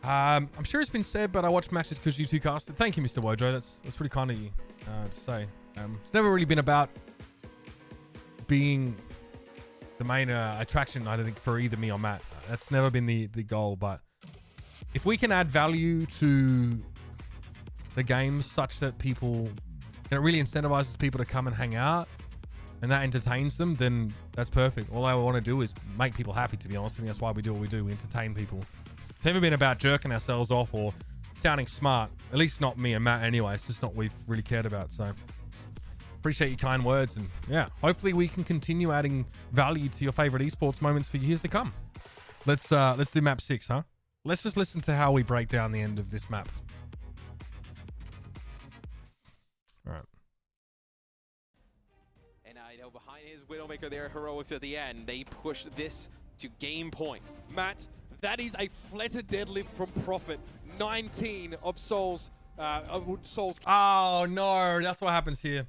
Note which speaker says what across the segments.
Speaker 1: I'm sure it's been said, but I watch matches because you two cast it. Thank you, Mr. Wojo. That's pretty kind of you to say. It's never really been about being the main attraction, I don't think, for either me or Matt. That's never been the goal. But if we can add value to the games such that people, it really incentivizes people to come and hang out, and that entertains them, then that's perfect. All I want to do is make people happy, to be honest. I think that's why we do what we do. We entertain people. It's never been about jerking ourselves off or sounding smart. At least not me and Matt anyway. It's just not what we've really cared about. So appreciate your kind words. And yeah, hopefully we can continue adding value to your favorite esports moments for years to come. Let's do map 6, huh? Let's just listen to how we break down the end of this map. All right.
Speaker 2: And I know behind his Widowmaker there, heroics at the end, they push this to game point.
Speaker 3: Matt, that is a flatter deadlift from Prophet. 19 of Soul's
Speaker 1: Oh no, that's what happens here.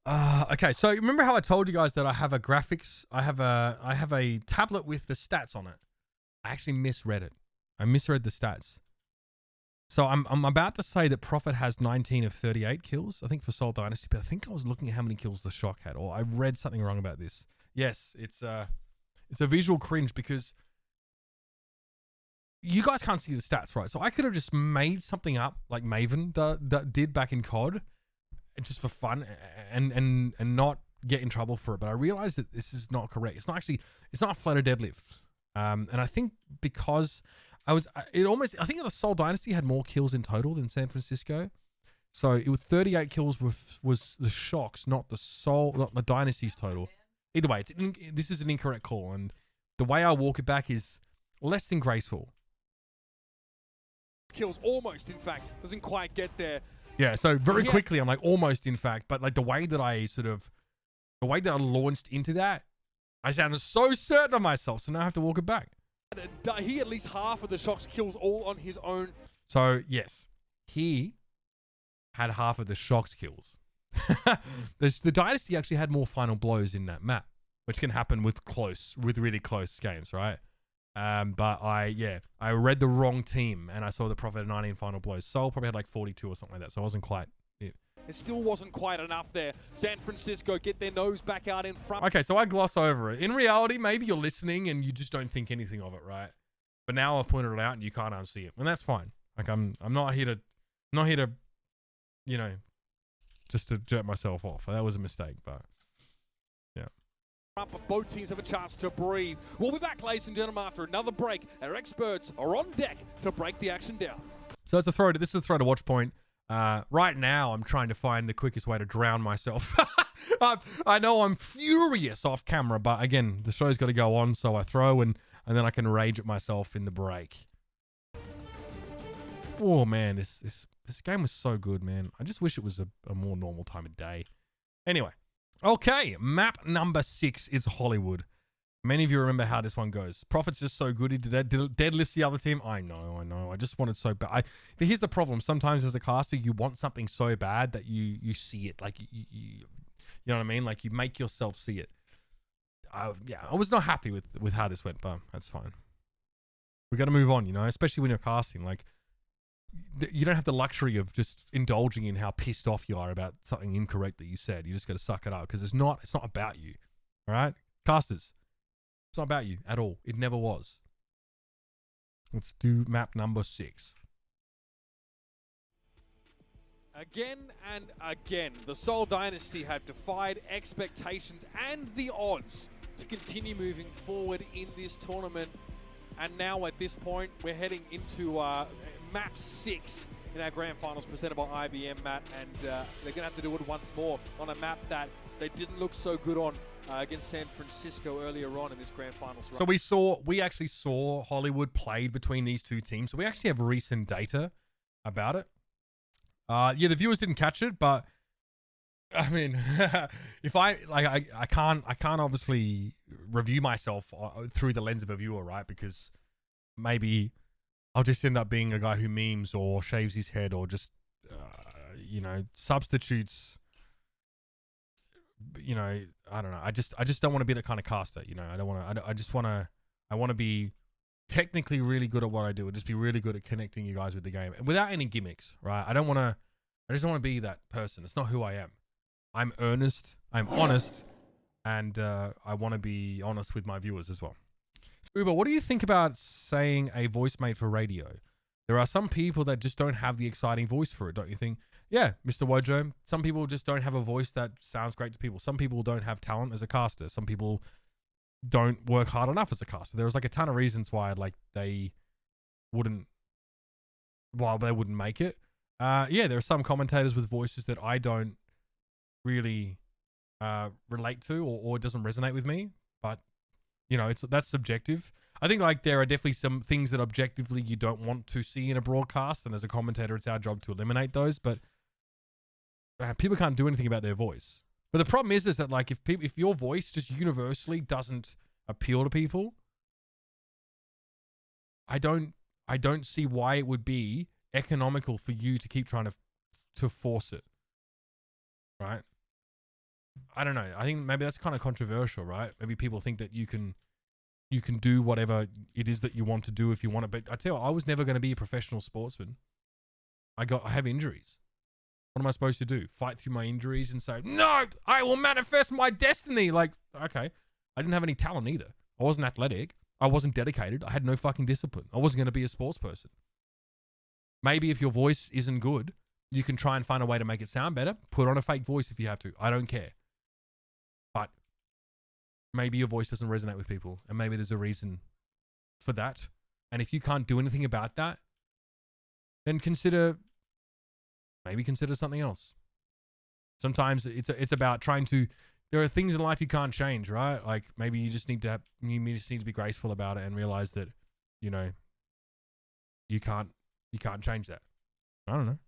Speaker 1: Okay, so remember how I told you guys that I have a graphics, I have a tablet with the stats on it. I actually misread it. I misread the stats. So I'm about to say that Prophet has 19 of 38 kills, I think, for Seoul Dynasty, but I think I was looking at how many kills the Shock had, or I read something wrong about this. Yes, it's a visual cringe because you guys can't see the stats, right? So I could have just made something up like Maven did back in COD, just for fun, and not get in trouble for it. But I realized that this is not correct. It's not a flatter deadlift. And I think because I think the Seoul Dynasty had more kills in total than San Francisco. So it was 38 kills was the Shocks, not the Dynasty's total. Either way, this is an incorrect call, and the way I walk it back is less than graceful.
Speaker 3: kills, almost, in fact. Doesn't quite get there.
Speaker 1: Yeah, so very quickly, I'm like, almost, in fact. But like the way that I launched into that, I sounded so certain of myself. So now I have to walk it back.
Speaker 3: He at least half of the Shock's kills all on his own.
Speaker 1: So, yes, he had half of the Shock's kills. The Dynasty actually had more final blows in that map, which can happen with really close games, right? But I read the wrong team, and I saw the Prophet had 19 final blows. Seoul probably had like 42 or something like that, so I wasn't quite it.
Speaker 3: It still wasn't quite enough there. San Francisco get their nose back out in front.
Speaker 1: Okay, so I gloss over it. In reality, maybe you're listening and you just don't think anything of it, right? But now I've pointed it out and you can't unsee it, and that's fine. Like I'm not here to, you know, just to jerk myself off. That was a mistake, but yeah.
Speaker 3: But both teams have a chance to breathe. We'll be back, ladies and gentlemen, after another break. Our experts are on deck to break the action down.
Speaker 1: So it's this is a throw to watch point. Right now, I'm trying to find the quickest way to drown myself. I know I'm furious off camera, but again, the show's got to go on, so I throw and then I can rage at myself in the break. Oh man, this game was so good, man. I just wish it was a more normal time of day. Anyway, okay, map number 6 is Hollywood. Many of you remember how this one goes. Prophet's just so good. He deadlifts the other team. I know. I just wanted so bad. Here's the problem. Sometimes as a caster, you want something so bad that you see it. Like, you know what I mean? Like, you make yourself see it. Yeah, I was not happy with how this went, but that's fine. We got to move on, you know, especially when you're casting. Like, you don't have the luxury of just indulging in how pissed off you are about something incorrect that you said. You just got to suck it up because it's not about you. All right? Casters. It's not about you at all. It never was. Let's do map number 6.
Speaker 3: Again and again, the Seoul Dynasty have defied expectations and the odds to continue moving forward in this tournament. And now at this point, we're heading into map 6 in our grand finals presented by IBM, Matt. And they're going to have to do it once more on a map that they didn't look so good on against San Francisco earlier on in this grand finals run.
Speaker 1: So we actually saw Hollywood played between these two teams. So we actually have recent data about it. Yeah, the viewers didn't catch it, but I mean, if I can't obviously review myself through the lens of a viewer, right? Because maybe I'll just end up being a guy who memes or shaves his head or just, you know, substitutes. You know, I don't know. I just don't want to be that kind of caster. You know, I want to be technically really good at what I do and just be really good at connecting you guys with the game without any gimmicks, right? I just don't want to be that person. It's not who I am. I'm earnest, I'm honest, and I want to be honest with my viewers as well. Uber, what do you think about saying a voice made for radio? There are some people that just don't have the exciting voice for it, don't you think? Yeah, Mr. Wojo, some people just don't have a voice that sounds great to people. Some people don't have talent as a caster. Some people don't work hard enough as a caster. There was like a ton of reasons why like they wouldn't make it. Yeah, there are some commentators with voices that I don't really relate to or it doesn't resonate with me, but you know, that's subjective. I think like there are definitely some things that objectively you don't want to see in a broadcast, and as a commentator it's our job to eliminate those, but people can't do anything about their voice. But the problem is that like if your voice just universally doesn't appeal to people, I don't see why it would be economical for you to keep trying to force it. Right? I don't know. I think maybe that's kind of controversial, right? Maybe people think that you can do whatever it is that you want to do if you want to. But I tell you, I was never going to be a professional sportsman. I have injuries. What am I supposed to do? Fight through my injuries and say, no, I will manifest my destiny. Like, okay. I didn't have any talent either. I wasn't athletic. I wasn't dedicated. I had no fucking discipline. I wasn't going to be a sports person. Maybe if your voice isn't good, you can try and find a way to make it sound better. Put on a fake voice if you have to. I don't care. But maybe your voice doesn't resonate with people, and maybe there's a reason for that. And if you can't do anything about that, then consider something else. Sometimes it's about trying to. There are things in life you can't change, right? Like maybe you just need to be graceful about it and realize that, you know, you can't change that. I don't know.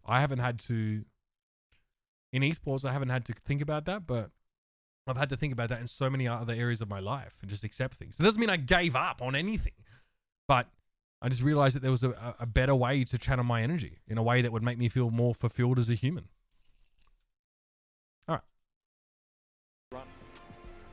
Speaker 1: I haven't had to in esports. I haven't had to think about that, but I've had to think about that in so many other areas of my life and just accept things. It doesn't mean I gave up on anything, but I just realized that there was a better way to channel my energy in a way that would make me feel more fulfilled as a human. All right.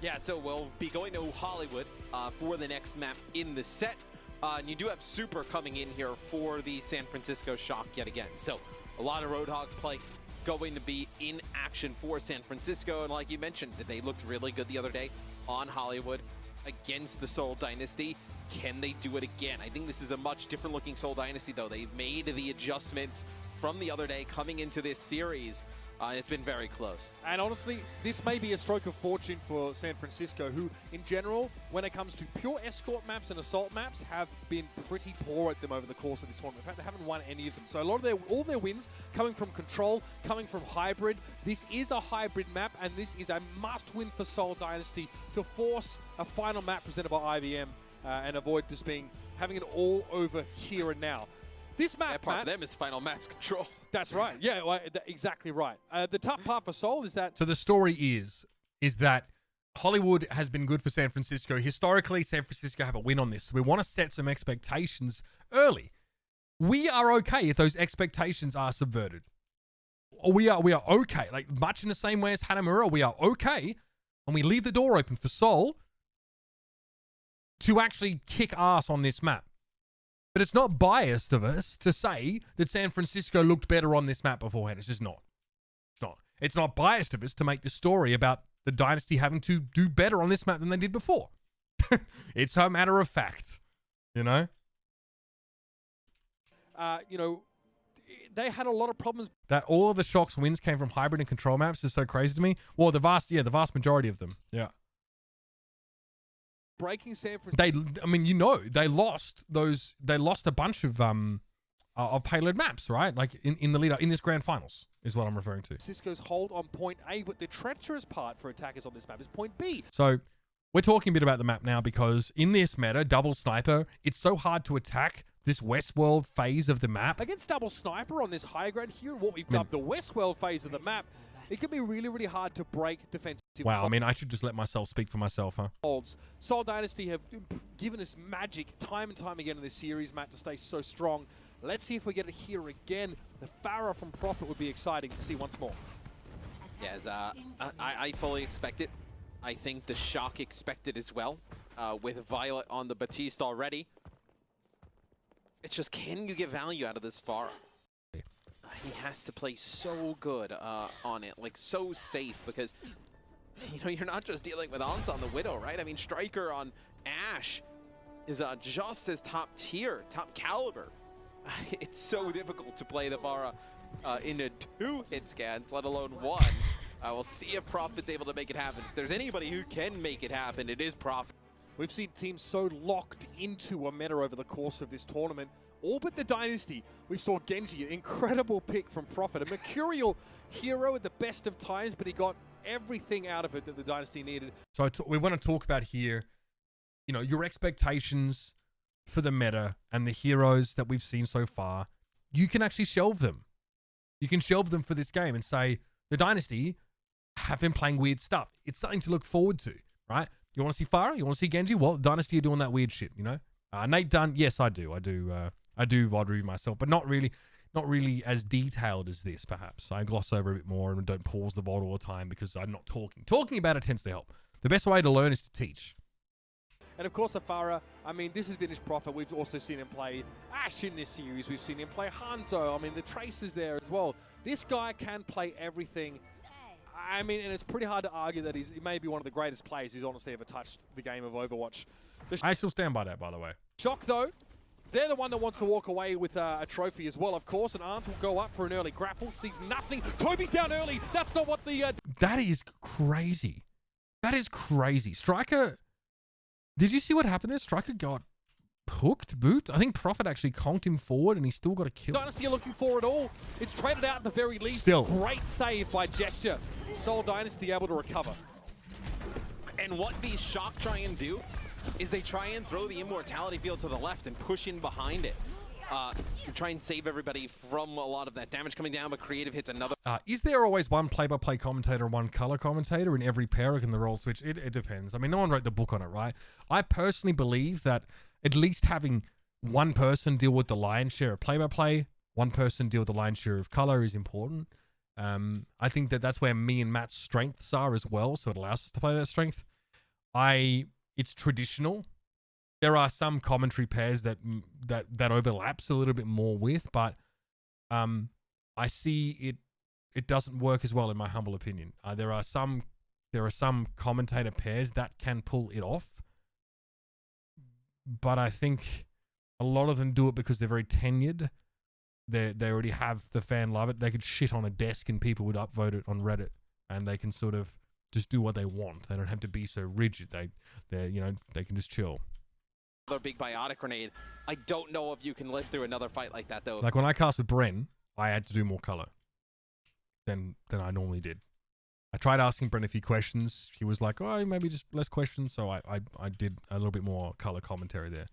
Speaker 2: Yeah, so we'll be going to Hollywood for the next map in the set. And you do have Super coming in here for the San Francisco Shock yet again. So a lot of Roadhog play going to be in action for San Francisco. And like you mentioned, they looked really good the other day on Hollywood against the Seoul Dynasty. Can they do it again? I think this is a much different looking Seoul Dynasty, though. They've made the adjustments from the other day coming into this series. It's been very close. And honestly, this may be a stroke of fortune for San Francisco, who, in general, when it comes to pure escort maps and assault maps, have been pretty poor at them over the course of this tournament. In fact, they haven't won any of them. So a lot of all their wins coming from Control, coming from Hybrid. This is a hybrid map, and this is a must-win for Seoul Dynasty to force a final map presented by IBM and avoid just having it all over here and now. This map, part of them is final maps Control. That's right. Yeah, well, exactly right. The tough part for Seoul is that...
Speaker 1: So the story is that Hollywood has been good for San Francisco. Historically, San Francisco have a win on this. So we want to set some expectations early. We are okay if those expectations are subverted. We are okay. Like, much in the same way as Hanamura, we are okay. And we leave the door open for Seoul to actually kick ass on this map. But it's not biased of us to say that San Francisco looked better on this map beforehand. It's just not. It's not. It's not biased of us to make the story about the Dynasty having to do better on this map than they did before. It's a matter of fact, you know?
Speaker 3: You know, they had a lot of problems.
Speaker 1: That all of the Shock's wins came from hybrid and control maps is so crazy to me. Well, the vast majority of them. Yeah.
Speaker 3: Breaking San Francisco.
Speaker 1: They lost a bunch of payload maps, right? Like in the lead up in this grand finals is what I'm referring to.
Speaker 3: Cisco's hold on point A, but the treacherous part for attackers on this map is point B.
Speaker 1: So we're talking a bit about the map now because in this meta, double sniper, it's so hard to attack this Westworld phase of the map.
Speaker 3: Against double sniper on this high ground here, what we've dubbed the Westworld phase of the map, it can be really, really hard to break defensive.
Speaker 1: Wow, I mean, I should just let myself speak for myself, huh?
Speaker 3: Holds. Seoul Dynasty have given us magic time and time again in this series, Matt, to stay so strong. Let's see if we get it here again. The Farah from Prophet would be exciting to see once more. Yes, I fully expect it. I think the Shock expect it as well.
Speaker 2: with Violet on the Batiste already. It's just, can you get value out of this Pharah? He has to play so good on it, like so safe, because you're not just dealing with Ans on the Widow, right? I mean, Striker on Ashe is just as top tier, top caliber. It's so difficult to play the Pharah in a 2 hit scans, let alone 1. We'll see if Prophet's able to make it happen. If there's anybody who can make it happen, it is Prophet.
Speaker 3: We've seen teams so locked into a meta over the course of this tournament. All but the Dynasty. We saw Genji, an incredible pick from Prophet. A mercurial hero at the best of times, but he got everything out of it that the Dynasty needed.
Speaker 1: So we want to talk about here, you know, your expectations for the meta and the heroes that we've seen so far. You can actually shelve them. You can shelve them for this game and say, the Dynasty have been playing weird stuff. It's something to look forward to, right? You want to see Pharah? You want to see Genji? Well, Dynasty are doing that weird shit, you know? Nate Dunn, yes, I do VOD review myself, but not really as detailed as this, perhaps. I gloss over a bit more and don't pause the VOD all the time because I'm not talking. Talking about it tends to help. The best way to learn is to teach.
Speaker 3: And of course, the Pharah, I mean, this is vintage Prophet. We've also seen him play Ashe in this series. We've seen him play Hanzo. I mean, the Trace is there as well. This guy can play everything. I mean, and it's pretty hard to argue that he may be one of the greatest players who's honestly ever touched the game of Overwatch.
Speaker 1: I still stand by that, by the way.
Speaker 3: Shock, though, they're the one that wants to walk away with a trophy as well, of course, and Arndt will go up for an early grapple, sees nothing. Toby's down early. That's not what the...
Speaker 1: That is crazy. That is crazy. Striker... Did you see what happened there? Striker got hooked, booped. I think Prophet actually conked him forward and he still got a kill.
Speaker 3: Dynasty are looking for it all. It's traded out at the very least.
Speaker 1: Still.
Speaker 3: Great save by Gesture. Seoul Dynasty able to recover.
Speaker 2: And what these Shock try and do is they try and throw the Immortality field to the left and push in behind it. Try and save everybody from a lot of that damage coming down, but Creative hits another.
Speaker 1: Is there always one play-by-play commentator and one color commentator in every pair, or can the role switch? It depends. I mean, no one wrote the book on it, right? I personally believe that at least having one person deal with the lion's share of play-by-play, one person deal with the lion's share of color is important. I think that that's where me and Matt's strengths are as well, so it allows us to play that strength. It's traditional. There are some commentary pairs that overlaps a little bit more with, but I see it doesn't work as well in my humble opinion. There are some commentator pairs that can pull it off, but I think a lot of them do it because they're very tenured. They already have the fan love it. They could shit on a desk and people would upvote it on Reddit, and they can sort of just do what they want. They don't have to be so rigid. They can just chill.
Speaker 2: Another big biotic grenade. I don't know if you can live through another fight like that, though.
Speaker 1: Like when I cast with Bren, I had to do more color than I normally did. I tried asking Bren a few questions. He was like, oh, maybe just less questions. So I did a little bit more color commentary there.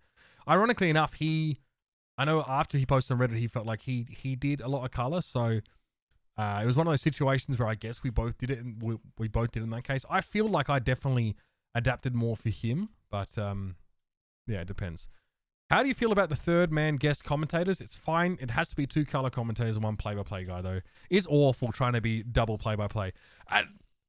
Speaker 1: Ironically enough, I know after he posted on Reddit, he felt like he did a lot of color. So it was one of those situations where I guess we both did it, and we both did in that case. I feel like I definitely adapted more for him, but yeah, it depends. How do you feel about the third man guest commentators? It's fine. It has to be 2 color commentators and 1 play-by-play guy, though. It's awful trying to be double play-by-play.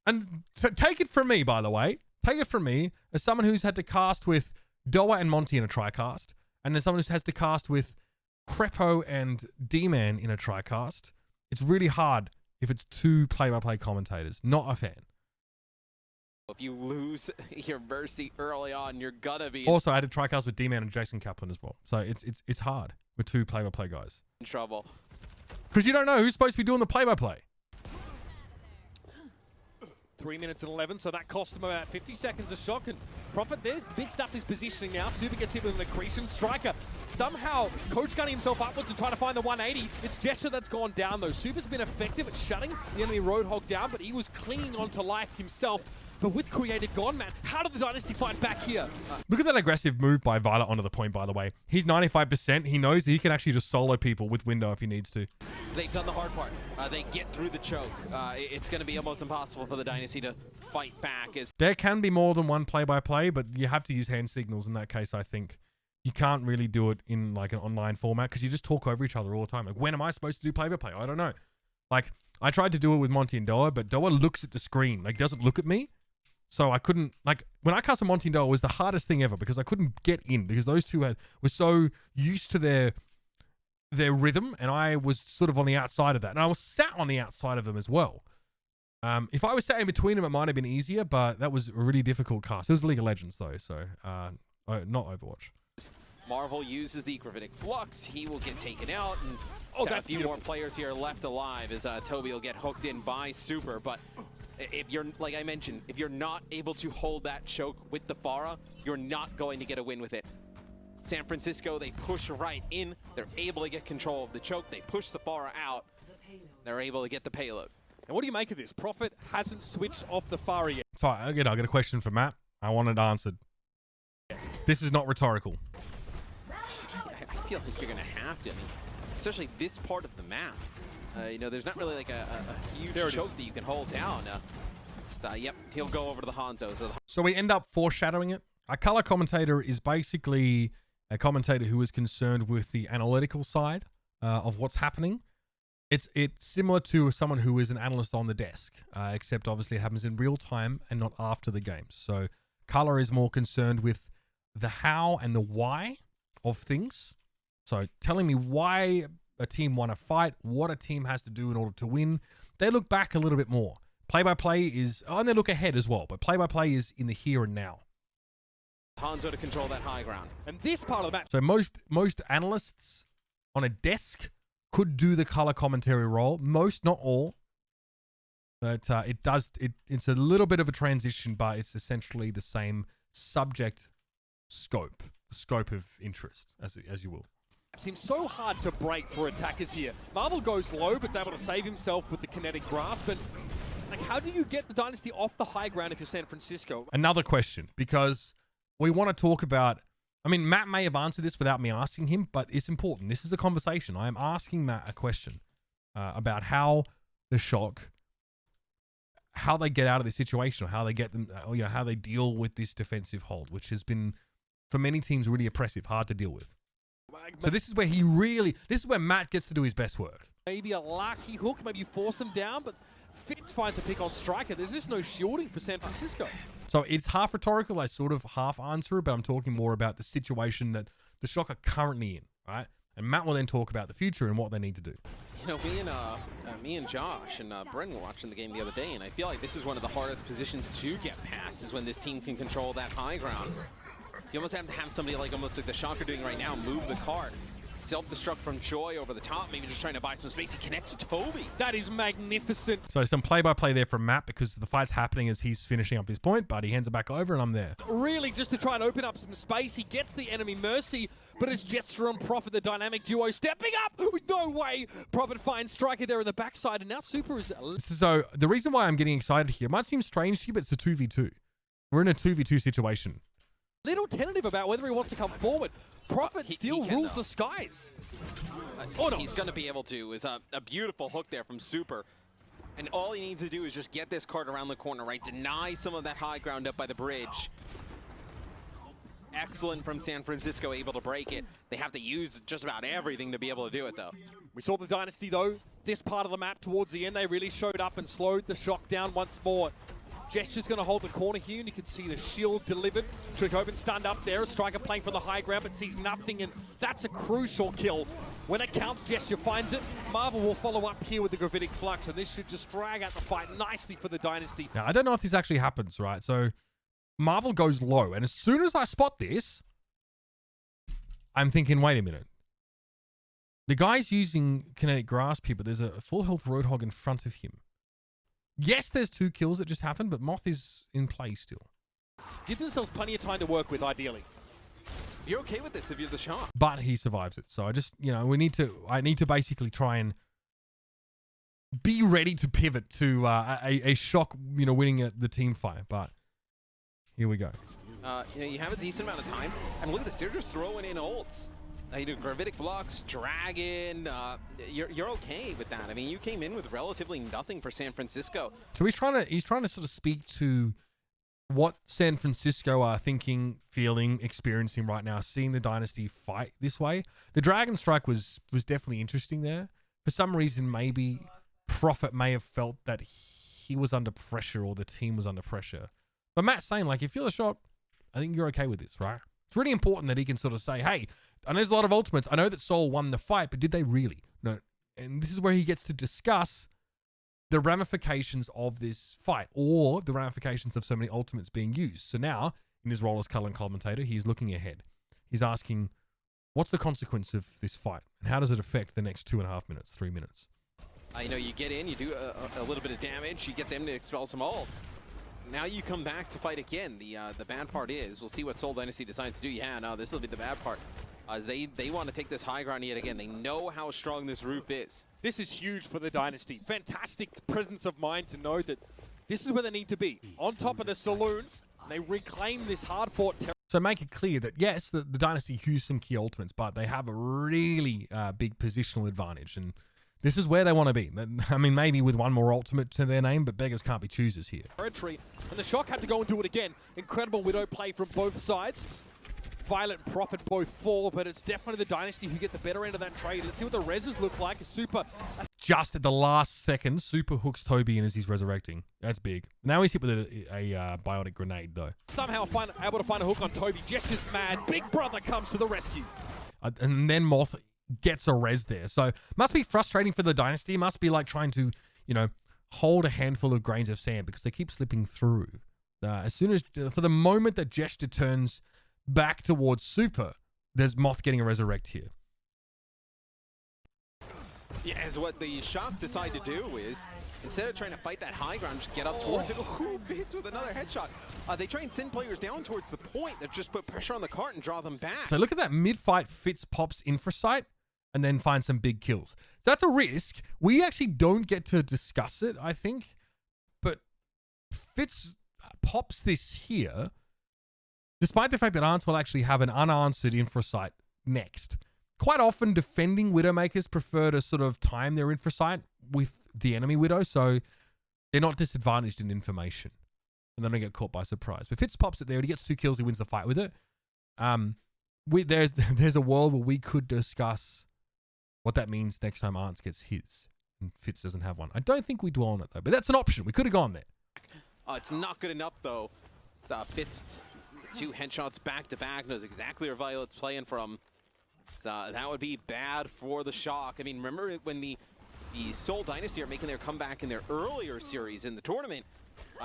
Speaker 1: And so take it from me, by the way. Take it from me as someone who's had to cast with Doa and Monty in a tri-cast, and as someone who has to cast with Crepo and D-Man in a tri-cast. It's really hard if it's 2 play-by-play commentators. Not a fan.
Speaker 2: If you lose your Mercy early on, you're gonna be
Speaker 1: also, I had to tri-cast with D-Man and Jason Kaplan as well. So it's hard with 2 play-by-play guys.
Speaker 2: in trouble.
Speaker 1: Because you don't know who's supposed to be doing the play-by-play.
Speaker 3: 3 minutes and 11, so that cost him about 50 seconds of shock. And Prophet, there's big stuff is positioning now. Super gets hit with an accretion. Striker somehow coach gunning himself upwards and trying to find the 180. It's Gesture that's gone down though. Super's been effective at shutting the enemy Roadhog down, but he was clinging on to life himself. But with Created gone, man, how did the Dynasty fight back here?
Speaker 1: Look at that aggressive move by Violet onto the point, by the way. He's 95%. He knows that he can actually just solo people with window if he needs to.
Speaker 2: They've done the hard part. They get through the choke. It's going to be almost impossible for the Dynasty to fight back.
Speaker 1: There can be more than one play-by-play, but you have to use hand signals in that case, I think. You can't really do it in like an online format because you just talk over each other all the time. Like, when am I supposed to do play-by-play? I don't know. Like, I tried to do it with Monty and Doa, but Doa looks at the screen. Like, doesn't look at me. So I couldn't, like, when I cast a Montindo, it was the hardest thing ever because I couldn't get in because those two were so used to their rhythm, and I was sort of on the outside of that. And I was sat on the outside of them as well. If I was sat in between them, it might have been easier, but that was a really difficult cast. It was League of Legends, though, so not Overwatch.
Speaker 2: Marvel uses the Gravitic Flux. He will get taken out, and
Speaker 3: That's
Speaker 2: a few more players here left alive as Toby will get hooked in by Super. But if you're, like I mentioned, if you're not able to hold that choke with the Pharah, you're not going to get a win with it. San Francisco, they push right in. They're able to get control of the choke. They push the Pharah out. They're able to get the payload.
Speaker 3: And what do you make of this? Prophet hasn't switched off the Pharah yet.
Speaker 1: Sorry, again, I got a question for Matt. I want it answered. This is not rhetorical.
Speaker 2: I feel like you're going to have to. I mean, especially this part of the map. There's not really like a huge choke that you can hold down. Yep, he'll go over to the Hanzo.
Speaker 1: So we end up foreshadowing it. Our color commentator is basically a commentator who is concerned with the analytical side of what's happening. It's similar to someone who is an analyst on the desk, except obviously it happens in real time and not after the games. So color is more concerned with the how and the why of things. So telling me why a team won a fight, what a team has to do in order to win. They look back a little bit more. Play-by-play is, and they look ahead as well, but play-by-play is in the here and now.
Speaker 2: Hanzo to control that high ground.
Speaker 3: And this part of the match.
Speaker 1: So most analysts on a desk could do the color commentary role. Most, not all. But it's a little bit of a transition, but it's essentially the same subject scope, the scope of interest, as you will.
Speaker 3: Seems so hard to break for attackers here. Marvel goes low, but is able to save himself with the kinetic grasp. And like, how do you get the Dynasty off the high ground if you're San Francisco?
Speaker 1: Another question, because we want to talk about, I mean, Matt may have answered this without me asking him, but it's important. This is a conversation. I am asking Matt a question about how the Shock, how they get out of this situation, or how they get them, how they deal with this defensive hold, which has been, for many teams, really oppressive, hard to deal with. So this is where this is where Matt gets to do his best work.
Speaker 3: Maybe a lucky hook, maybe you force them down, but Fitz finds a pick on Striker. There's just no shielding for San Francisco.
Speaker 1: So it's half rhetorical, I sort of half answer, but I'm talking more about the situation that the Shock are currently in, right? And Matt will then talk about the future and what they need to do.
Speaker 2: Me and Josh and Bren were watching the game the other day, and I feel like this is one of the hardest positions to get past, is when this team can control that high ground. You almost have to have somebody almost like the Shock are doing right now, move the cart. Self-destruct from Joy over the top, maybe just trying to buy some space. He connects to Toby.
Speaker 3: That is magnificent.
Speaker 1: So some play-by-play there from Matt because the fight's happening as he's finishing up his point, but he hands it back over and I'm there.
Speaker 3: Really, just to try and open up some space. He gets the enemy Mercy, but it's Jester and Prophet, the dynamic duo, stepping up. No way. Prophet finds Striker there in the backside, and now Super is...
Speaker 1: So the reason why I'm getting excited here, it might seem strange to you, but it's a 2v2. We're in a 2v2 situation.
Speaker 3: Little tentative about whether he wants to come forward. Prophet still rules the skies.
Speaker 2: He's going to be able to. Is a beautiful hook there from Super. And all he needs to do is just get this card around the corner, right? Deny some of that high ground up by the bridge. Excellent from San Francisco, able to break it. They have to use just about everything to be able to do it, though.
Speaker 3: We saw the Dynasty, though. This part of the map towards the end, they really showed up and slowed the Shock down once more. Gesture's going to hold the corner here, and you can see the shield delivered. Trickhoven stunned up there. A Striker playing for the high ground, but sees nothing, and that's a crucial kill. When it counts, Gesture finds it. Marvel will follow up here with the Gravitic Flux, and this should just drag out the fight nicely for the Dynasty.
Speaker 1: Now, I don't know if this actually happens, right? So Marvel goes low, and as soon as I spot this, I'm thinking, wait a minute. The guy's using Kinetic Grasp here, but there's a full health Roadhog in front of him. Yes, there's 2 kills that just happened, but Moth is in play still.
Speaker 3: Give themselves plenty of time to work with, ideally.
Speaker 2: You're okay with this if you're the Shock.
Speaker 1: But he survives it. So I just, I need to basically try and be ready to pivot to a Shock, winning the team fight. But here we go.
Speaker 2: You have a decent amount of time. And look at this, they're just throwing in ults. You do Gravitic Flux, Dragon, you're okay with that. I mean, you came in with relatively nothing for San Francisco.
Speaker 1: So he's trying to sort of speak to what San Francisco are thinking, feeling, experiencing right now, seeing the Dynasty fight this way. The Dragon Strike was definitely interesting there. For some reason, maybe Prophet may have felt that he was under pressure or the team was under pressure. But Matt's saying, like, if you're the Shock, I think you're okay with this, right? It's really important that he can sort of say, hey, I know there's a lot of ultimates. I know that Seoul won the fight, but did they really? No. And this is where he gets to discuss the ramifications of this fight or the ramifications of so many ultimates being used. So now, in his role as color commentator, he's looking ahead. He's asking, what's the consequence of this fight? And how does it affect the next 2.5 minutes, 3 minutes?
Speaker 2: You know, you get in, you do a little bit of damage, you get them to expel some ults. Now you come back to fight again. The bad part is, we'll see what Seoul Dynasty decides to do. Yeah, no, this will be the bad part. As they want to take this high ground yet again. They know how strong this roof is.
Speaker 3: This is huge for the Dynasty. Fantastic presence of mind to know that this is where they need to be. On top of the saloon, they reclaim this hard-fought territory.
Speaker 1: So make it clear that, yes, the Dynasty used some key ultimates, but they have a really big positional advantage. And this is where they want to be. I mean, maybe with one more ultimate to their name, but beggars can't be choosers here.
Speaker 3: And the Shock had to go and do it again. Incredible Widow play from both sides. Violet and Prophet both fall, but it's definitely the Dynasty who get the better end of that trade. Let's see what the reses look like. Super.
Speaker 1: Just at the last second, Super hooks Toby in as he's resurrecting. That's big. Now he's hit with a biotic grenade, though.
Speaker 3: Somehow able to find a hook on Toby. Gesture's mad. Big Brother comes to the rescue.
Speaker 1: And then Moth gets a res there. So must be frustrating for the Dynasty. Must be like trying to, you know, hold a handful of grains of sand because they keep slipping through. As soon as, for the moment that Gesture turns back towards Super, there's Moth getting a resurrect here.
Speaker 2: Yeah, as what the Shock decide to do is, instead of trying to fight that high ground, just get up towards it. Ooh, Fitz with another headshot. They try and send players down towards the point that just put pressure on the cart and draw them back.
Speaker 1: So look at that mid-fight, Fitz pops Infrasight and then finds some big kills. So that's a risk. We actually don't get to discuss it, I think. But Fitz pops this here, despite the fact that Ants will actually have an unanswered Infrasight next. Quite often, defending Widowmakers prefer to sort of time their Infrasight with the enemy Widow, so they're not disadvantaged in information. And they don't get caught by surprise. But Fitz pops it there, and he gets 2 kills, he wins the fight with it. There's a world where we could discuss what that means next time Ants gets his, and Fitz doesn't have one. I don't think we dwell on it, though, but that's an option. We could have gone there.
Speaker 2: It's not good enough, though. Fitz, 2 headshots back-to-back, knows exactly where Violet's playing from. So that would be bad for the Shock. I mean, remember when the Seoul Dynasty are making their comeback in their earlier series in the tournament?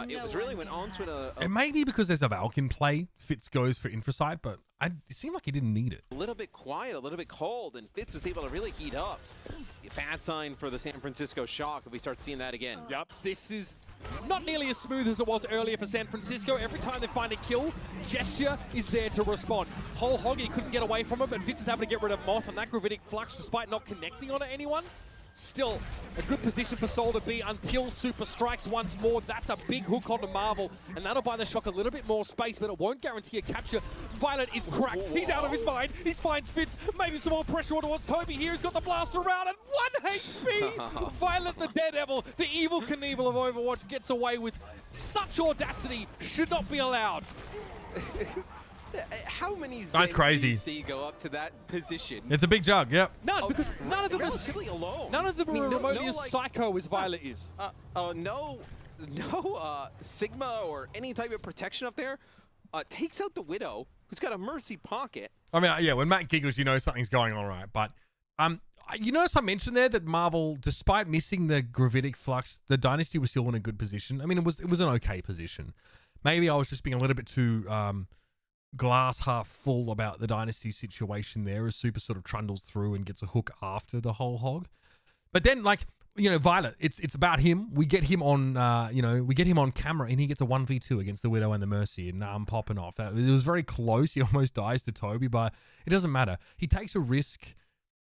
Speaker 2: It was really when Ons with
Speaker 1: It may be because there's a Valk in play, Fitz goes for Infrasight, but it seemed like he didn't need it.
Speaker 2: A little bit quiet, a little bit cold, and Fitz was able to really heat up. A bad sign for the San Francisco Shock if we start seeing that again.
Speaker 3: Yep, this is not nearly as smooth as it was earlier for San Francisco. Every time they find a kill, Gesture is there to respond. Whole Hoggy couldn't get away from him, but Fitz is able to get rid of Moth and that Gravitic Flux despite not connecting onto anyone. Still a good position for Seoul to be until Super strikes once more. That's a big hook onto Marvel, and that'll buy the Shock a little bit more space, but it won't guarantee a capture. Violet is cracked. He's out of his mind. He finds Fitz. Maybe some more pressure towards Toby here. He's got the blaster around at 1 HP. Violet, the Daredevil, the evil Knievel of Overwatch, gets away with such audacity. Should not be allowed.
Speaker 2: How many
Speaker 1: That's crazy.
Speaker 2: do you see go up to that position?
Speaker 1: It's a big jug, yep.
Speaker 3: None, because none of them
Speaker 2: relatively alone.
Speaker 3: None of them are remotely as
Speaker 2: like,
Speaker 3: psycho as Violet is.
Speaker 2: No Sigma or any type of protection up there. Takes out the Widow, who's got a Mercy pocket.
Speaker 1: I mean, yeah, when Matt giggles, you know something's going on, right? But you notice I mentioned there that Marvel, despite missing the Gravitic Flux, the Dynasty was still in a good position. I mean, it was an okay position. Maybe I was just being a little bit too glass half full about the Dynasty situation there as Super sort of trundles through and gets a hook after the whole hog. But then, like, you know, Violet, it's about him. We get him on, we get him on camera and he gets a 1v2 against the Widow and the Mercy, and I'm popping off. It was very close. He almost dies to Toby, but it doesn't matter. He takes a risk.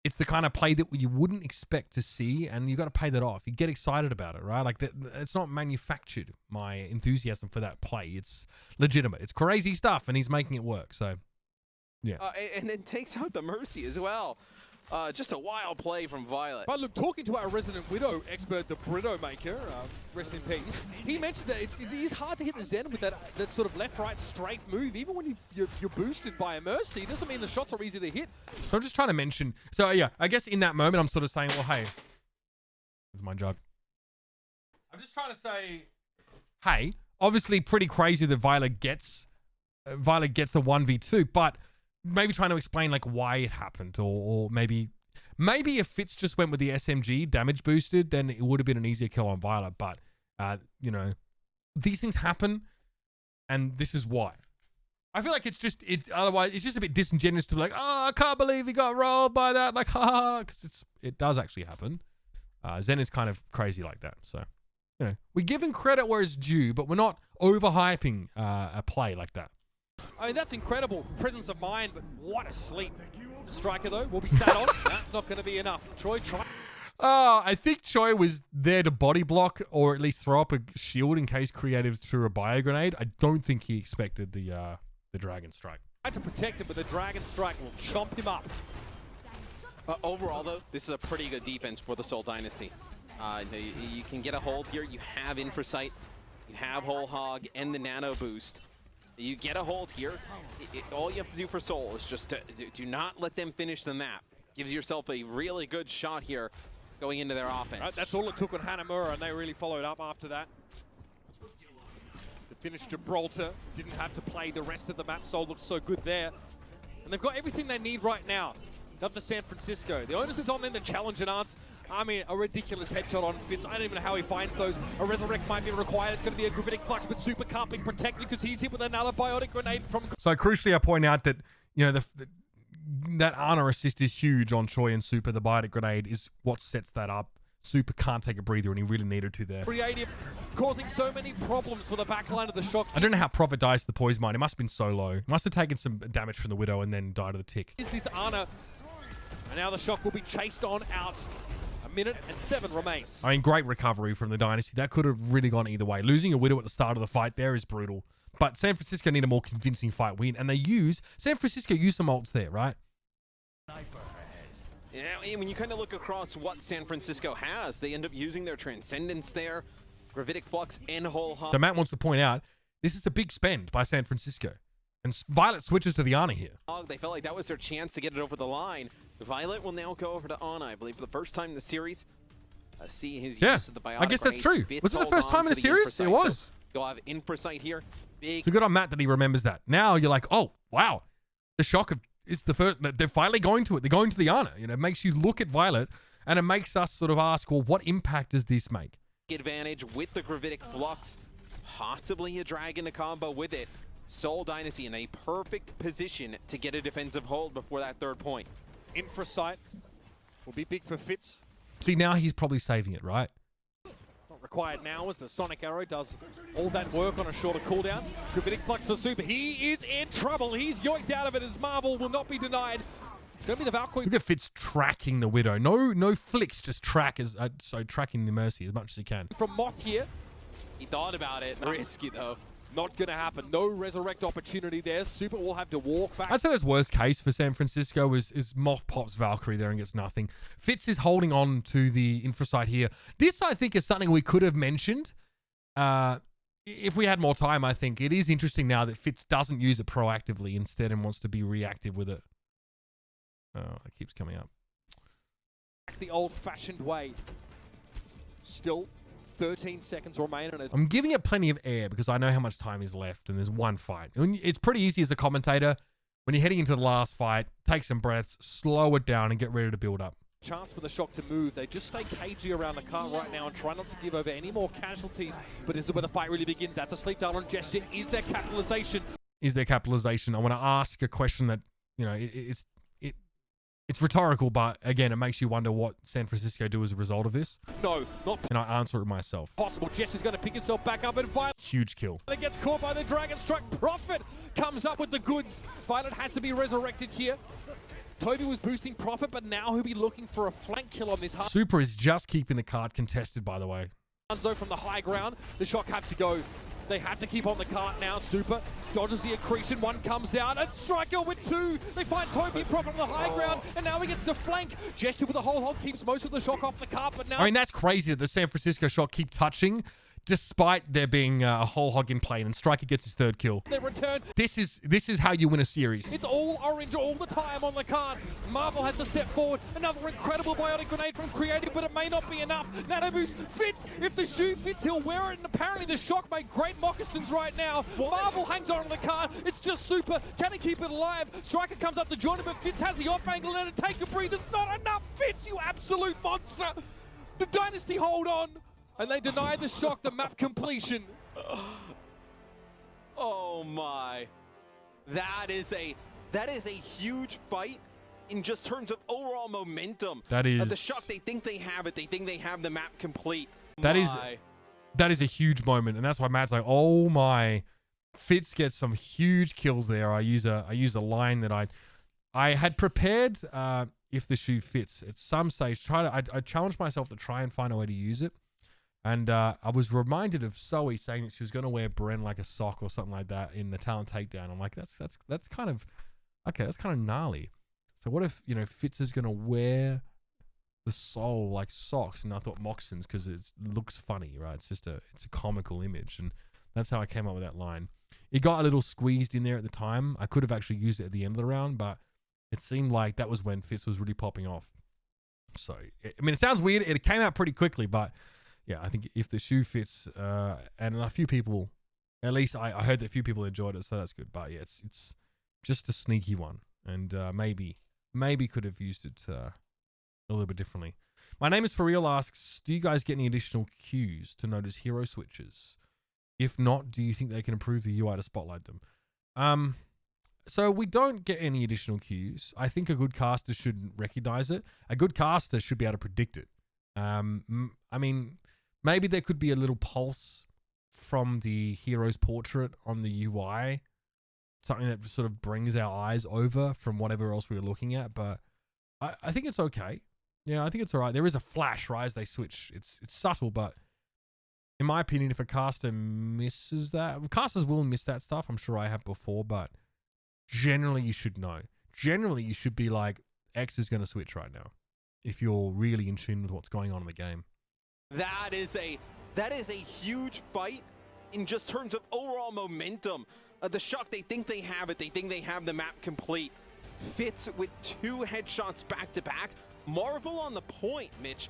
Speaker 1: It's the kind of play that you wouldn't expect to see, and you got to pay that off. You get excited about it, right? Like, it's not manufactured, my enthusiasm for that play. It's legitimate. It's crazy stuff, and he's making it work. So, yeah.
Speaker 2: And then takes out the Mercy as well. Just a wild play from Violet.
Speaker 3: But look, talking to our resident Widow expert, the Brito Maker, rest in peace, he mentioned that it is hard to hit the Zen with that sort of left-right straight move. Even when you're boosted by a Mercy, it doesn't mean the shots are easy to hit.
Speaker 1: So I'm just trying to mention, so yeah, I guess in that moment I'm sort of saying, well, hey, it's my job. I'm just trying to say, hey, obviously pretty crazy that Violet gets the 1v2, but maybe trying to explain like why it happened, or maybe if Fitz just went with the SMG damage boosted, then it would have been an easier kill on Violet. But you know, these things happen, and this is why. I feel like otherwise it's just a bit disingenuous to be like, oh, I can't believe he got rolled by that, like, haha, because it does actually happen. Zen is kind of crazy like that, so you know, we're giving credit where it's due, but we're not overhyping a play like that.
Speaker 3: I mean, that's incredible presence of mind, but what a sleep. Striker though will be sat on. That's not going to be enough. Choi try.
Speaker 1: I think Choi was there to body block or at least throw up a shield in case Creative threw a bio grenade. I don't think he expected the Dragon Strike.
Speaker 3: Tried to protect him, but the Dragon Strike will chomp him up.
Speaker 2: Overall, though, this is a pretty good defense for the Seoul Dynasty. You can get a hold here. You have Infrasight, you have Whole Hog, and the Nano Boost. You get a hold here. All you have to do for Seoul is just do not let them finish the map. Gives yourself a really good shot here going into their offense.
Speaker 3: That's all it took on Hanamura, and they really followed up after that. To finish Gibraltar, didn't have to play the rest of the map. Seoul looks so good there. And they've got everything they need right now. It's up to San Francisco. The onus is on them to challenge and answer. I mean, a ridiculous headshot on Fitz. I don't even know how he finds those. A Resurrect might be required. It's going to be a Gravitic Flux, but Super can't be protected because he's hit with another Biotic Grenade from...
Speaker 1: So crucially, I point out that, you know, that Ana assist is huge on Choi and Super. The Biotic Grenade is what sets that up. Super can't take a breather, and he really needed to there.
Speaker 3: Creative, causing so many problems for the backline of the Shock.
Speaker 1: I don't know how Prophet dies to the Poison Mine. It must have been so low. It must have taken some damage from the Widow and then died of the tick.
Speaker 3: Is this Ana? And now the Shock will be chased on out. A minute and 7 remains.
Speaker 1: I mean, great recovery from the Dynasty. That could have really gone either way. Losing a Widow at the start of the fight there is brutal. But San Francisco need a more convincing fight win, and San Francisco use some ults there, right?
Speaker 2: Yeah, when you kind of look across what San Francisco has, they end up using their Transcendence there, Gravitic Flux, and Whole Hog.
Speaker 1: So Matt wants to point out, this is a big spend by San Francisco. And Violet switches to the Ana here.
Speaker 2: They felt like that was their chance to get it over the line. Violet will now go over to Ana, I believe, for the first time in the series. See his use of the Biotic
Speaker 1: I guess that's true.
Speaker 2: Grenade.
Speaker 1: Was it the first time in the series? It was.
Speaker 2: So you'll have Infrasight here. Big.
Speaker 1: So good on Matt that he remembers that. Now you're like, oh, wow. The shock of is the first. They're finally going to it. They're going to the Ana. You know, it makes you look at Violet, and it makes us sort of ask, well, what impact does this make?
Speaker 2: Advantage with the Gravitic Flux, possibly a Dragon to combo with it. Seoul Dynasty in a perfect position to get a defensive hold before that third point.
Speaker 3: Infrasight will be big for Fitz.
Speaker 1: See, now he's probably saving it, right?
Speaker 3: Not required now as the Sonic Arrow does all that work on a shorter cooldown. Gravitic Flux for Super. He is in trouble. He's yoinked out of it as Marvel will not be denied. It's going to be the Valkyrie.
Speaker 1: Look at Fitz tracking the Widow. No flicks, just tracking the Mercy as much as he can.
Speaker 3: From Moth here.
Speaker 2: He thought about it. Risky though.
Speaker 3: Not going to happen. No resurrect opportunity there. Super will have to walk back.
Speaker 1: I'd say that's worst case for San Francisco is Moth pops Valkyrie there and gets nothing. Fitz is holding on to the Infrasight here. This, I think, is something we could have mentioned. If we had more time, I think. It is interesting now that Fitz doesn't use it proactively instead and wants to be reactive with it. Oh, it keeps coming up.
Speaker 3: The old-fashioned way. Still 13 seconds remain.
Speaker 1: I'm giving it plenty of air because I know how much time is left and there's one fight. It's pretty easy as a commentator. When you're heading into the last fight, take some breaths, slow it down and get ready to build up.
Speaker 3: Chance for the Shock to move. They just stay cagey around the car right now and try not to give over any more casualties. But this is where the fight really begins. That's a sleep down on Gesture. Is there capitalization?
Speaker 1: Is there capitalization? I want to ask a question that, you know, it's rhetorical, but again, it makes you wonder what San Francisco do as a result of this.
Speaker 3: No, not
Speaker 1: and I answer it myself.
Speaker 3: Possible. Gesture's going to pick himself back up and Violet.
Speaker 1: Huge kill.
Speaker 3: It gets caught by the Dragon Strike. Prophet comes up with the goods. Violet has to be resurrected here. Toby was boosting Prophet, but now he'll be looking for a flank kill on this.
Speaker 1: Super is just keeping the card contested, by the way.
Speaker 3: Hanzo from the high ground. The Shock have to go. They have to keep on the cart now. Super dodges the accretion. One comes out. And Striker with 2. They find Toby Prophet on the high ground. And now he gets to flank. Gesture with a whole hold keeps most of the Shock off the cart. But now...
Speaker 1: I mean, that's crazy that the San Francisco Shock keep touching despite there being a whole hog in play, and Striker gets his 3rd kill.
Speaker 3: They return.
Speaker 1: This is how you win a series.
Speaker 3: It's all orange all the time on the card. Marvel has to step forward. Another incredible biotic grenade from Creative, but it may not be enough. Nano boost fits. If the shoe fits, he'll wear it. And apparently the Shock made great moccasins right now. Marvel hangs on to the card. It's just super. Can he keep it alive? Striker comes up to join him, but Fitz has the off angle. Let it take a breather. It's not enough. Fitz, you absolute monster. The Dynasty hold on. And they deny the Shock the map completion.
Speaker 2: Oh my. That is a huge fight in just terms of overall momentum.
Speaker 1: That is
Speaker 2: the Shock, they think they have it. They think they have the map complete.
Speaker 1: That is a huge moment, and that's why Matt's like, oh my. Fitz gets some huge kills there. I use a line that I had prepared if the shoe fits. At some stage, I challenged myself to try and find a way to use it. And I was reminded of Zoe saying that she was going to wear Bren like a sock or something like that in the talent takedown. I'm like, that's kind of okay. That's kind of gnarly. So what if Fitz is going to wear the Soul like socks? And I thought moccasins because it looks funny, right? It's a comical image, and that's how I came up with that line. It got a little squeezed in there at the time. I could have actually used it at the end of the round, but it seemed like that was when Fitz was really popping off. So I mean, it sounds weird. It came out pretty quickly, but. Yeah, I think if the shoe fits, and a few people, at least I heard that a few people enjoyed it, so that's good. But yeah, it's just a sneaky one, and maybe could have used it a little bit differently. My name is For Real asks, do you guys get any additional cues to notice hero switches? If not, do you think they can improve the UI to spotlight them? So we don't get any additional cues. I think a good caster should recognize it. A good caster should be able to predict it. I mean. Maybe there could be a little pulse from the hero's portrait on the UI. Something that sort of brings our eyes over from whatever else we were looking at. But I think it's okay. Yeah, I think it's all right. There is a flash, right, as they switch. It's subtle, but in my opinion, if a caster misses that... Casters will miss that stuff. I'm sure I have before, but generally you should know. Generally, you should be like, X is going to switch right now. If you're really in tune with what's going on in the game.
Speaker 2: That is a huge fight in just terms of overall momentum. The Shock, they think they have it. They think they have the map complete. Fitz with 2 headshots back to back. Marvel on the point, Mitch.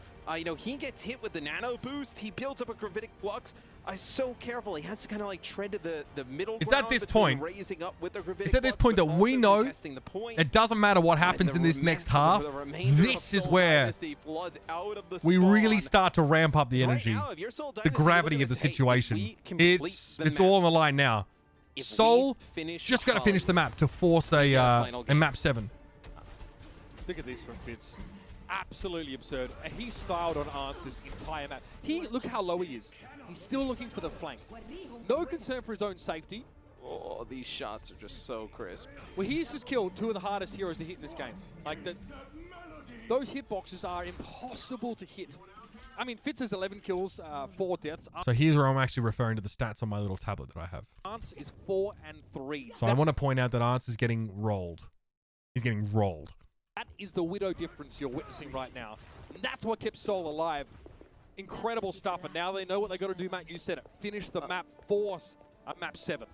Speaker 2: He gets hit with the nano boost. He builds up a gravitic flux. So careful. He has to kind of like tread to the middle
Speaker 1: it's
Speaker 2: ground
Speaker 1: at this point.
Speaker 2: Raising up with the gravitic
Speaker 1: it's at this point that we know it doesn't matter what happens in this next half. This is where we really start to ramp up the energy, the gravity of the situation. It's all on the line now. Soul just got to finish the map to force a map 7.
Speaker 3: Look at this from Fitz. Absolutely absurd. He styled on Arns this entire map. Look how low he is. He's still looking for the flank. No concern for his own safety.
Speaker 2: Oh, these shots are just so crisp.
Speaker 3: Well, he's just killed 2 of the hardest heroes to hit in this game. Like, those hitboxes are impossible to hit. I mean, Fitz has 11 kills, 4 deaths.
Speaker 1: So here's where I'm actually referring to the stats on my little tablet that I have.
Speaker 3: Arns is 4 and 3.
Speaker 1: So I want to point out that Arns is getting rolled. He's getting rolled.
Speaker 3: That is the Widow difference you're witnessing right now. And that's what kept Soul alive. Incredible stuff. And now they know what they got to do, Matt. You said it. Finish the map, force map 7.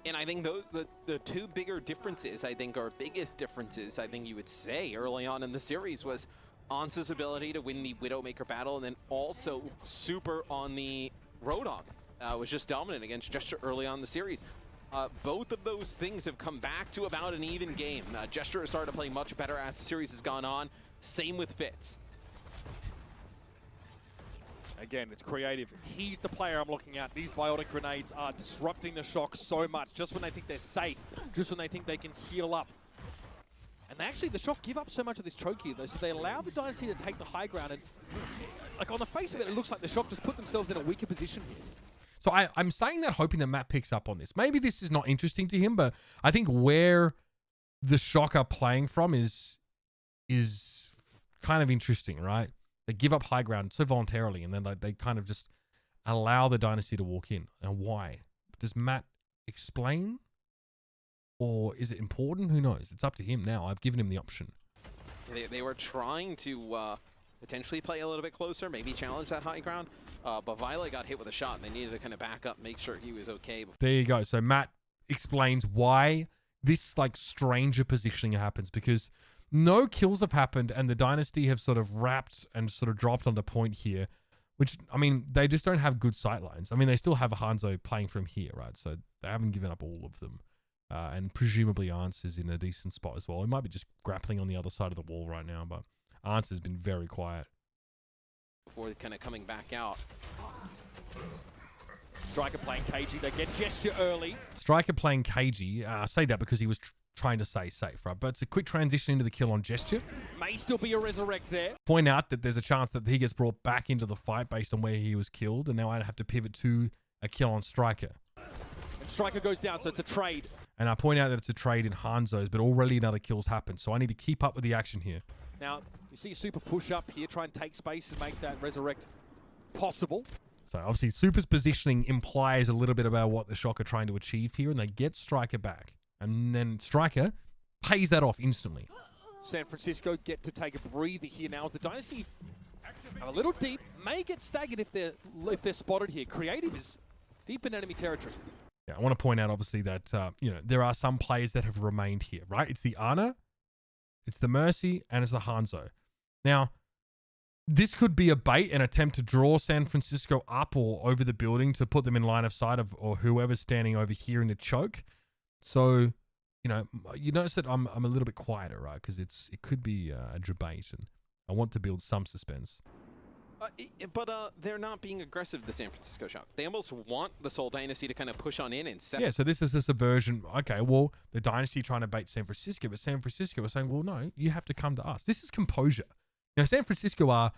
Speaker 2: And I think the 2 bigger differences, or biggest differences, I think you would say early on in the series was Ans's ability to win the Widowmaker battle, and then also super on the Roadhog was just dominant against Gesture early on in the series. Both of those things have come back to about an even game. Gesture has started to play much better as the series has gone on. Same with Fitz.
Speaker 3: Again, it's creative. He's the player I'm looking at. These biotic grenades are disrupting the Shock so much just when they think they're safe, just when they think they can heal up. And actually, the Shock give up so much of this choke here, though, so they allow the Dynasty to take the high ground. And like on the face of it, it looks like the Shock just put themselves in a weaker position here.
Speaker 1: So I'm saying that hoping that Matt picks up on this. Maybe this is not interesting to him, but I think where the Shock are playing from is kind of interesting, right? They give up high ground so voluntarily, and then they kind of just allow the Dynasty to walk in. And why? Does Matt explain? Or is it important? Who knows? It's up to him now. I've given him the option.
Speaker 2: They were trying to potentially play a little bit closer, maybe challenge that high ground. but Violet got hit with a shot, and they needed to kind of back up, make sure he was okay.
Speaker 1: There you go. So Matt explains why this like stranger positioning happens, because no kills have happened and the Dynasty have sort of wrapped and sort of dropped onto point here, which, I mean, they just don't have good sight lines. I mean, they still have Hanzo playing from here, right? So they haven't given up all of them. And presumably Ants is in a decent spot as well. He might be just grappling on the other side of the wall right now, but Ants has been very quiet.
Speaker 2: Before kind of coming back out.
Speaker 3: Striker playing KG. They get gesture early.
Speaker 1: Striker playing KG. I say that because he was trying to stay safe, right? But it's a quick transition into the kill on gesture.
Speaker 3: May still be a resurrect there.
Speaker 1: Point out that there's a chance that he gets brought back into the fight based on where he was killed, and now I'd have to pivot to a kill on Striker.
Speaker 3: And Striker goes down, so it's a trade.
Speaker 1: And I point out that it's a trade in Hanzo's, but already another kill's happened, so I need to keep up with the action here.
Speaker 3: Now, you see Super push up here, try and take space and make that resurrect possible.
Speaker 1: So obviously Super's positioning implies a little bit about what the Shock are trying to achieve here, and they get Striker back. And then Striker pays that off instantly.
Speaker 3: San Francisco get to take a breather here now as the Dynasty are a little deep, may get staggered if they're spotted here. Creative is deep in enemy territory.
Speaker 1: Yeah, I want to point out obviously that there are some players that have remained here, right? It's the Ana, it's the Mercy, and it's the Hanzo. Now, this could be a bait, an attempt to draw San Francisco up or over the building to put them in line of sight of or whoever's standing over here in the choke. So, you notice that I'm a little bit quieter, right? Because it could be a debate, and I want to build some suspense.
Speaker 2: But they're not being aggressive, the San Francisco Shock. They almost want the Seoul Dynasty to kind of push on in and set.
Speaker 1: Yeah, so this is a subversion. Okay, well, the Dynasty trying to bait San Francisco, but San Francisco are saying, well, no, you have to come to us. This is composure. San Francisco are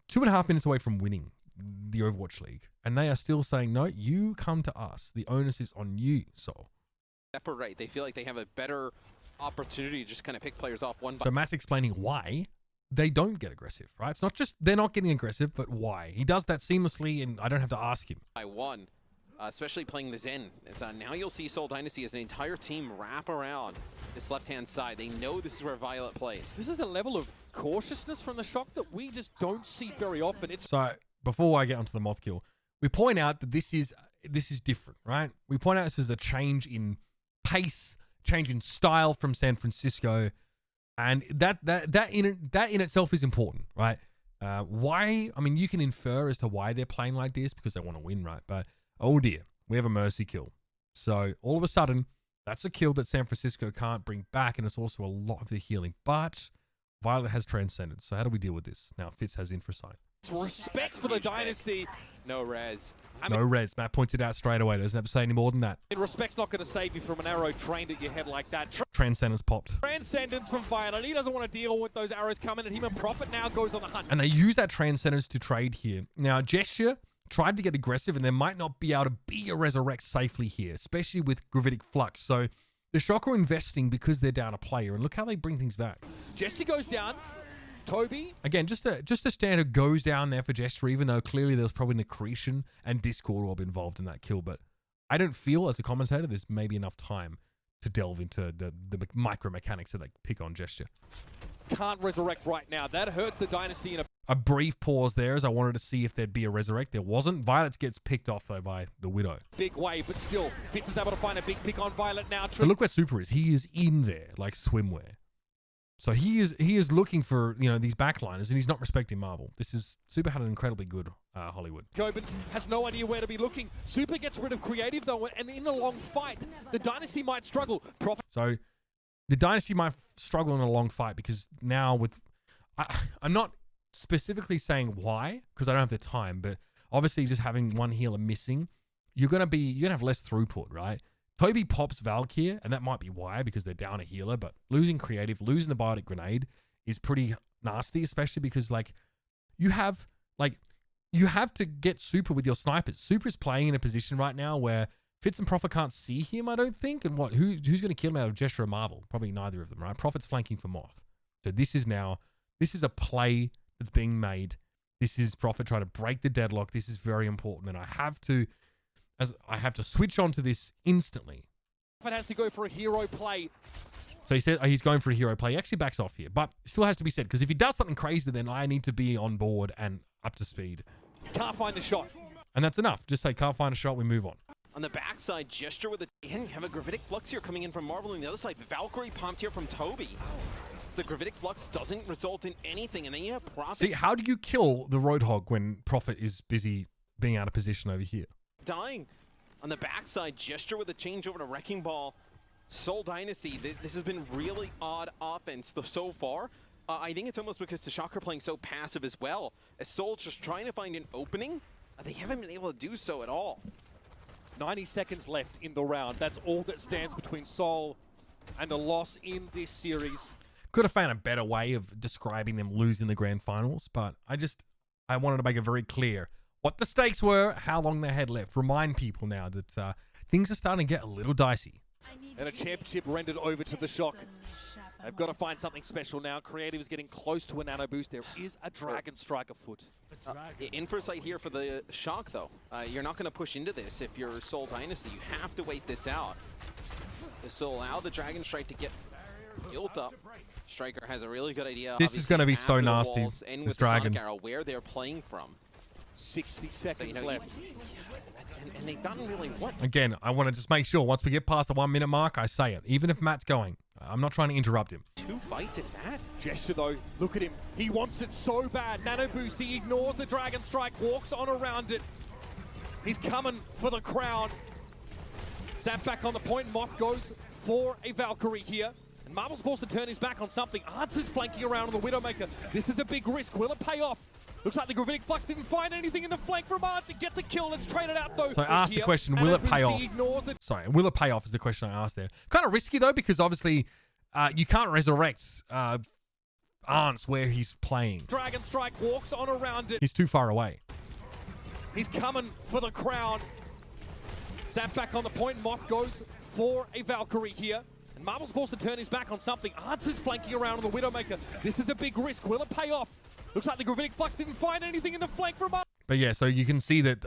Speaker 1: 2.5 minutes away from winning the Overwatch League, and they are still saying, no, you come to us. The onus is on you, Seoul.
Speaker 2: Separate. They feel like they have a better opportunity to just kind of pick players off one by
Speaker 1: So Matt's explaining why they don't get aggressive, right? It's not just they're not getting aggressive, but why. He does that seamlessly, and I don't have to ask him.
Speaker 2: one, especially playing the Zen. It's, now you'll see Seoul Dynasty as an entire team wrap around this left-hand side. They know this is where Violet plays.
Speaker 3: This is a level of cautiousness from the Shock that we just don't see very often.
Speaker 1: So before I get onto the moth kill, we point out that this is different, right? We point out this is a change in pace, change in style from San Francisco, and that in itself is important, right? Why? I mean, you can infer as to why they're playing like this because they want to win, right? But oh dear, we have a Mercy kill. So all of a sudden, that's a kill that San Francisco can't bring back, and it's also a lot of the healing. But Violet has transcended. So how do we deal with this? Now Fitz has infrasight.
Speaker 3: Respect for the Dynasty.
Speaker 2: No res.
Speaker 1: No res. Matt pointed out straight away. Doesn't have to say any more than that.
Speaker 3: Respect's not going to save you from an arrow trained at your head like that.
Speaker 1: Transcendence popped.
Speaker 3: Transcendence from Violet. He doesn't want to deal with those arrows coming at him, and Prophet now goes on the hunt.
Speaker 1: And they use that Transcendence to trade here. Now, Gesture tried to get aggressive, and they might not be able to be a Resurrect safely here, especially with Gravitic Flux. So the Shock are investing because they're down a player, and look how they bring things back.
Speaker 3: Gesture goes down. Toby.
Speaker 1: Again, just a standard goes down there for Gesture, even though clearly there's probably Accretion and Discord all involved in that kill. But I don't feel, as a commentator, there's maybe enough time to delve into the micro mechanics that they pick on Gesture.
Speaker 3: Can't resurrect right now. That hurts the Dynasty in
Speaker 1: a brief pause there as I wanted to see if there'd be a resurrect. There wasn't. Violet gets picked off, though, by the Widow.
Speaker 3: Big wave, but still, Fitz is able to find a big pick on Violet now.
Speaker 1: But look where Super is. He is in there like swimwear. So he is looking for, these backliners, and he's not respecting Marvel. Super had an incredibly good Hollywood.
Speaker 3: Gobin has no idea where to be looking. Super gets rid of Creative, though, and in a long fight, the Dynasty might struggle.
Speaker 1: So the Dynasty might struggle in a long fight because now I'm not specifically saying why, because I don't have the time, but obviously just having one healer missing, you're gonna have less throughput, right? Toby pops Valkyrie, and that might be why, because they're down a healer, but losing Creative, losing the Biotic Grenade is pretty nasty, especially because, you have to get Super with your snipers. Super's playing in a position right now where Fitz and Prophet can't see him, I don't think, and who's going to kill him out of Gesture or Marvel? Probably neither of them, right? Prophet's flanking for Moth. So this is a play that's being made. This is Prophet trying to break the deadlock. This is very important, and I have to switch onto this instantly.
Speaker 3: Prophet has to go for a hero play.
Speaker 1: So he said he's going for a hero play. He actually backs off here, but still has to be said, because if he does something crazy, then I need to be on board and up to speed.
Speaker 3: Can't find the shot.
Speaker 1: And that's enough. Just say, can't find a shot, we move on.
Speaker 2: On the backside, Gesture with a... And you have a Gravitic Flux here coming in from Marvel on the other side. Valkyrie pumped here from Toby. So the Gravitic Flux doesn't result in anything, and then you have Prophet
Speaker 1: See, how do you kill the Roadhog when Prophet is busy being out of position over here?
Speaker 2: dying. On the backside, Gesture with a change over to Wrecking Ball. Seoul Dynasty, this has been really odd offense so far. I think it's almost because the Shocker playing so passive as well. As Seoul's just trying to find an opening, they haven't been able to do so at all.
Speaker 3: 90 seconds left in the round. That's all that stands between Seoul and a loss in this series.
Speaker 1: Could have found a better way of describing them losing the grand finals, but I wanted to make it very clear what the stakes were, how long they had left. Remind people now that things are starting to get a little dicey.
Speaker 3: And a championship rendered over to the Shock. They've got to find something special now. Creative is getting close to a nano boost. There is a Dragon Strike afoot.
Speaker 2: In for sight here for the Shock, though. You're not going to push into this if you're Seoul Dynasty. You have to wait this out. This will allow the Dragon Strike to get built up. Striker has a really good idea.
Speaker 1: This is going to be so nasty.
Speaker 2: And
Speaker 1: this
Speaker 2: with the
Speaker 1: Dragon.
Speaker 2: Sonic Arrow, where they're playing from.
Speaker 3: 60 seconds left.
Speaker 2: And they've gotten really what?
Speaker 1: Again, I want to just make sure once we get past the 1 minute mark, I say it. Even if Matt's going, I'm not trying to interrupt him.
Speaker 2: 2 fights if that.
Speaker 3: Gesture though, look at him. He wants it so bad. Nano boost, he ignores the Dragon Strike, walks on around it. He's coming for the crown. Zap back on the point. Moth goes for a Valkyrie here. And Marvel's forced to turn his back on something. Arts is flanking around on the Widowmaker. This is a big risk. Will it pay off? Looks like the Gravitic Flux didn't find anything in the flank from Arts. It gets a kill. Let's trade it out though.
Speaker 1: So I asked the question, will it pay off? Sorry, will it pay off is the question I asked there. Kind of risky though, because obviously you can't resurrect Arns where he's playing.
Speaker 3: Dragon Strike walks on around it.
Speaker 1: He's too far away.
Speaker 3: He's coming for the crown. Zap back on the point. Moth goes for a Valkyrie here. And Marvel's forced to turn his back on something. Arts is flanking around on the Widowmaker. This is a big risk. Will it pay off? Looks like the Gravitic Flux didn't find anything in the flank from Arts.
Speaker 1: But yeah, so you can see that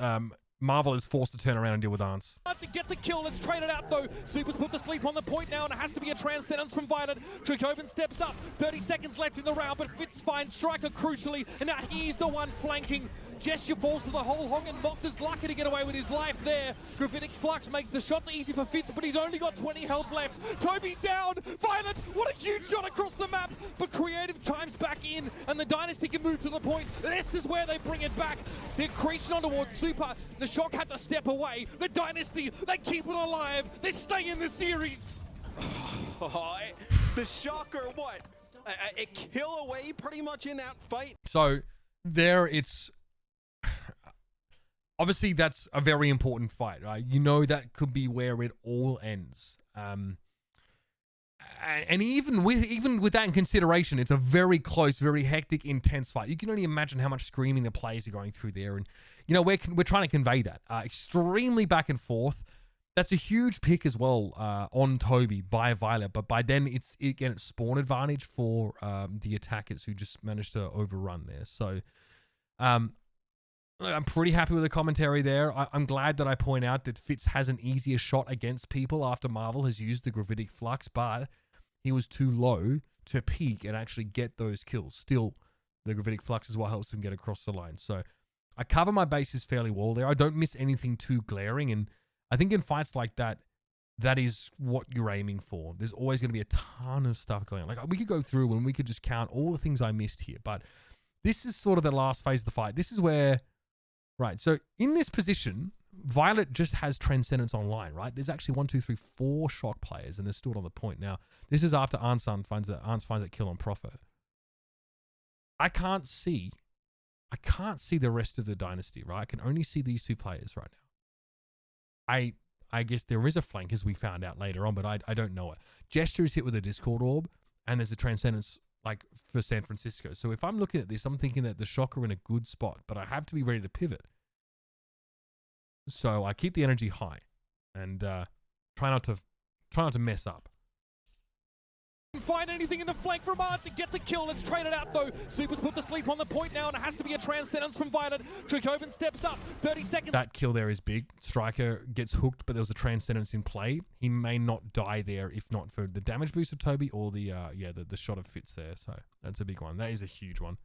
Speaker 1: Marvel is forced to turn around and deal with Arns.
Speaker 3: It gets a kill. Let's trade it out though. Super's put to sleep on the point now, and it has to be a Transcendence from Violet. Trichoven steps up. 30 seconds left in the round, but Fitz finds Striker crucially, and now he's the one flanking. Gesture falls to the whole hog, and Moth is lucky to get away with his life there. Gravitic Flux makes the shots easy for Fitz, but he's only got 20 health left. Toby's down. Violet, what a huge shot across the map, but Creative chimes back in, and the Dynasty can move to the point. This is where they bring it back. They're creasing on towards Super. The Shock had to step away. The Dynasty, they keep it alive. They stay in the series.
Speaker 2: The Shocker, what? A kill away pretty much in that fight.
Speaker 1: So there it's... Obviously, that's a very important fight, right? You know that could be where it all ends. And even with that in consideration, it's a very close, very hectic, intense fight. You can only imagine how much screaming the players are going through there. And, you know, we're trying to convey that. Extremely back and forth. That's a huge pick as well on Toby by Violet. But by then, it's spawn advantage for the attackers who just managed to overrun there. So... I'm pretty happy with the commentary there. I'm glad that I point out that Fitz has an easier shot against people after Marvel has used the Gravitic Flux, but he was too low to peak and actually get those kills. Still, the Gravitic Flux is what helps him get across the line. So I cover my bases fairly well there. I don't miss anything too glaring, and I think in fights like that, that is what you're aiming for. There's always going to be a ton of stuff going on. Like, we could go through and we could just count all the things I missed here, but this is sort of the last phase of the fight. This is where... Right, so in this position, Violet just has Transcendence online, right? There's actually 1, 2, 3, 4 Shock players, and they're stood on the point. Now, this is after Arns finds that kill on Prophet. I can't see the rest of the Dynasty, right? I can only see these 2 players right now. I guess there is a flank, as we found out later on, but I don't know it. Gesture is hit with a Discord Orb, and there's a Transcendence like for San Francisco. So if I'm looking at this, I'm thinking that the Shock are in a good spot, but I have to be ready to pivot. So I keep the energy high and try not to mess up.
Speaker 3: Find anything in the flank from Arts. It gets a kill. Let's trade it out though. Super's put to sleep on the point now, and it has to be a Transcendence from Violet. Trichoven steps up. 30 seconds.
Speaker 1: That kill there is big. Striker gets hooked, but there was a Transcendence in play. He may not die there if not for the damage boost of Toby or the shot of Fitz there. So that's a big one. That is a huge one.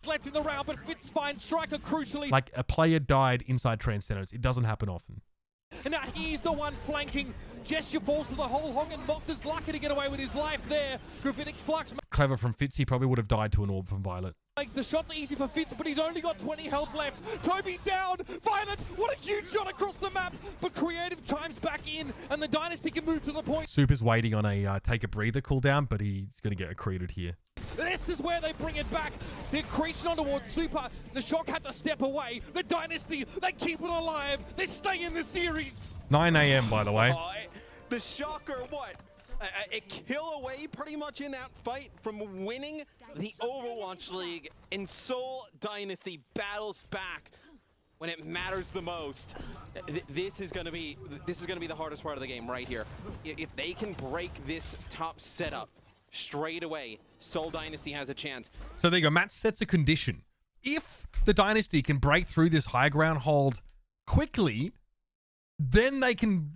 Speaker 3: left in the round, but Fitz finds Striker crucially.
Speaker 1: Like, a player died inside Transcendence. It doesn't happen often.
Speaker 3: And now he's the one flanking. Gesture falls to the whole hog, and Moth's lucky to get away with his life there. Gravitic Flux
Speaker 1: Clever from Fitz. He probably would have died to an orb from Violet.
Speaker 3: makes the shots easy for Fitz, but he's only got 20 health left. Toby's down. Violet, what a huge shot across the map. But Creative chimes back in, and the Dynasty can move to the point.
Speaker 1: Super's waiting on a take a breather cooldown, but he's going to get accreted here.
Speaker 3: This is where they bring it back. They're creasing on towards Super. The Shock had to step away. The Dynasty, they keep it alive. They stay in the series.
Speaker 1: 9 a.m. by the way.
Speaker 2: The Shocker, what? A kill away pretty much in that fight from winning the Overwatch League, and Seoul Dynasty battles back when it matters the most. This is going to be the hardest part of the game right here. If they can break this top setup straight away, Seoul Dynasty has a chance.
Speaker 1: So there you go. Matt sets a condition. If the Dynasty can break through this high ground hold quickly, then they can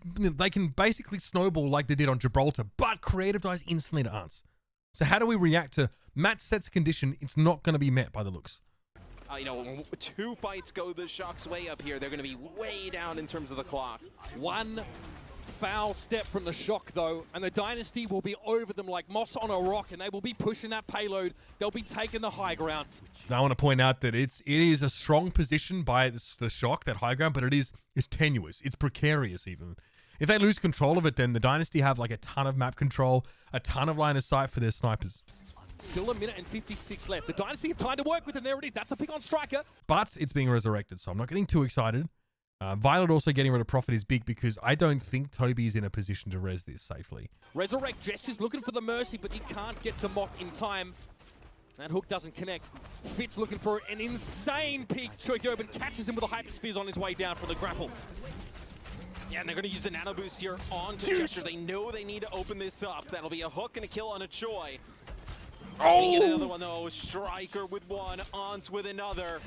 Speaker 1: basically snowball like they did on Gibraltar, but Creative dies instantly to answer. So how do we react to Matt sets a condition? It's not going to be met by the looks.
Speaker 2: You know, 2 fights go the Shock's way up here. They're going to be way down in terms of the clock.
Speaker 3: One foul step from the Shock, though, and the Dynasty will be over them like moss on a rock, and they will be pushing that payload. They'll be taking the high ground.
Speaker 1: Now, I want to point out that it is a strong position by the Shock, that high ground, but it's tenuous. It's precarious even. If they lose control of it, then the Dynasty have like a ton of map control, a ton of line of sight for their snipers.
Speaker 3: Still a minute and 56 left. The Dynasty have time to work with, and there it is. That's the pick on Striker.
Speaker 1: But it's being resurrected, so I'm not getting too excited. Violet also getting rid of Prophet is big because I don't think Toby's in a position to res this safely.
Speaker 3: Resurrect Gesture's looking for the Mercy, but he can't get to Mock in time. That hook doesn't connect. Fitz looking for an insane peek. Choikyoban catches him with a Hyperspheres on his way down from the grapple.
Speaker 2: Yeah, and they're going to use a nano boost here onto Gesture. They know they need to open this up. That'll be a hook and a kill on a Choi.
Speaker 1: Oh!
Speaker 2: Get another one though. Striker with one, Ons with another.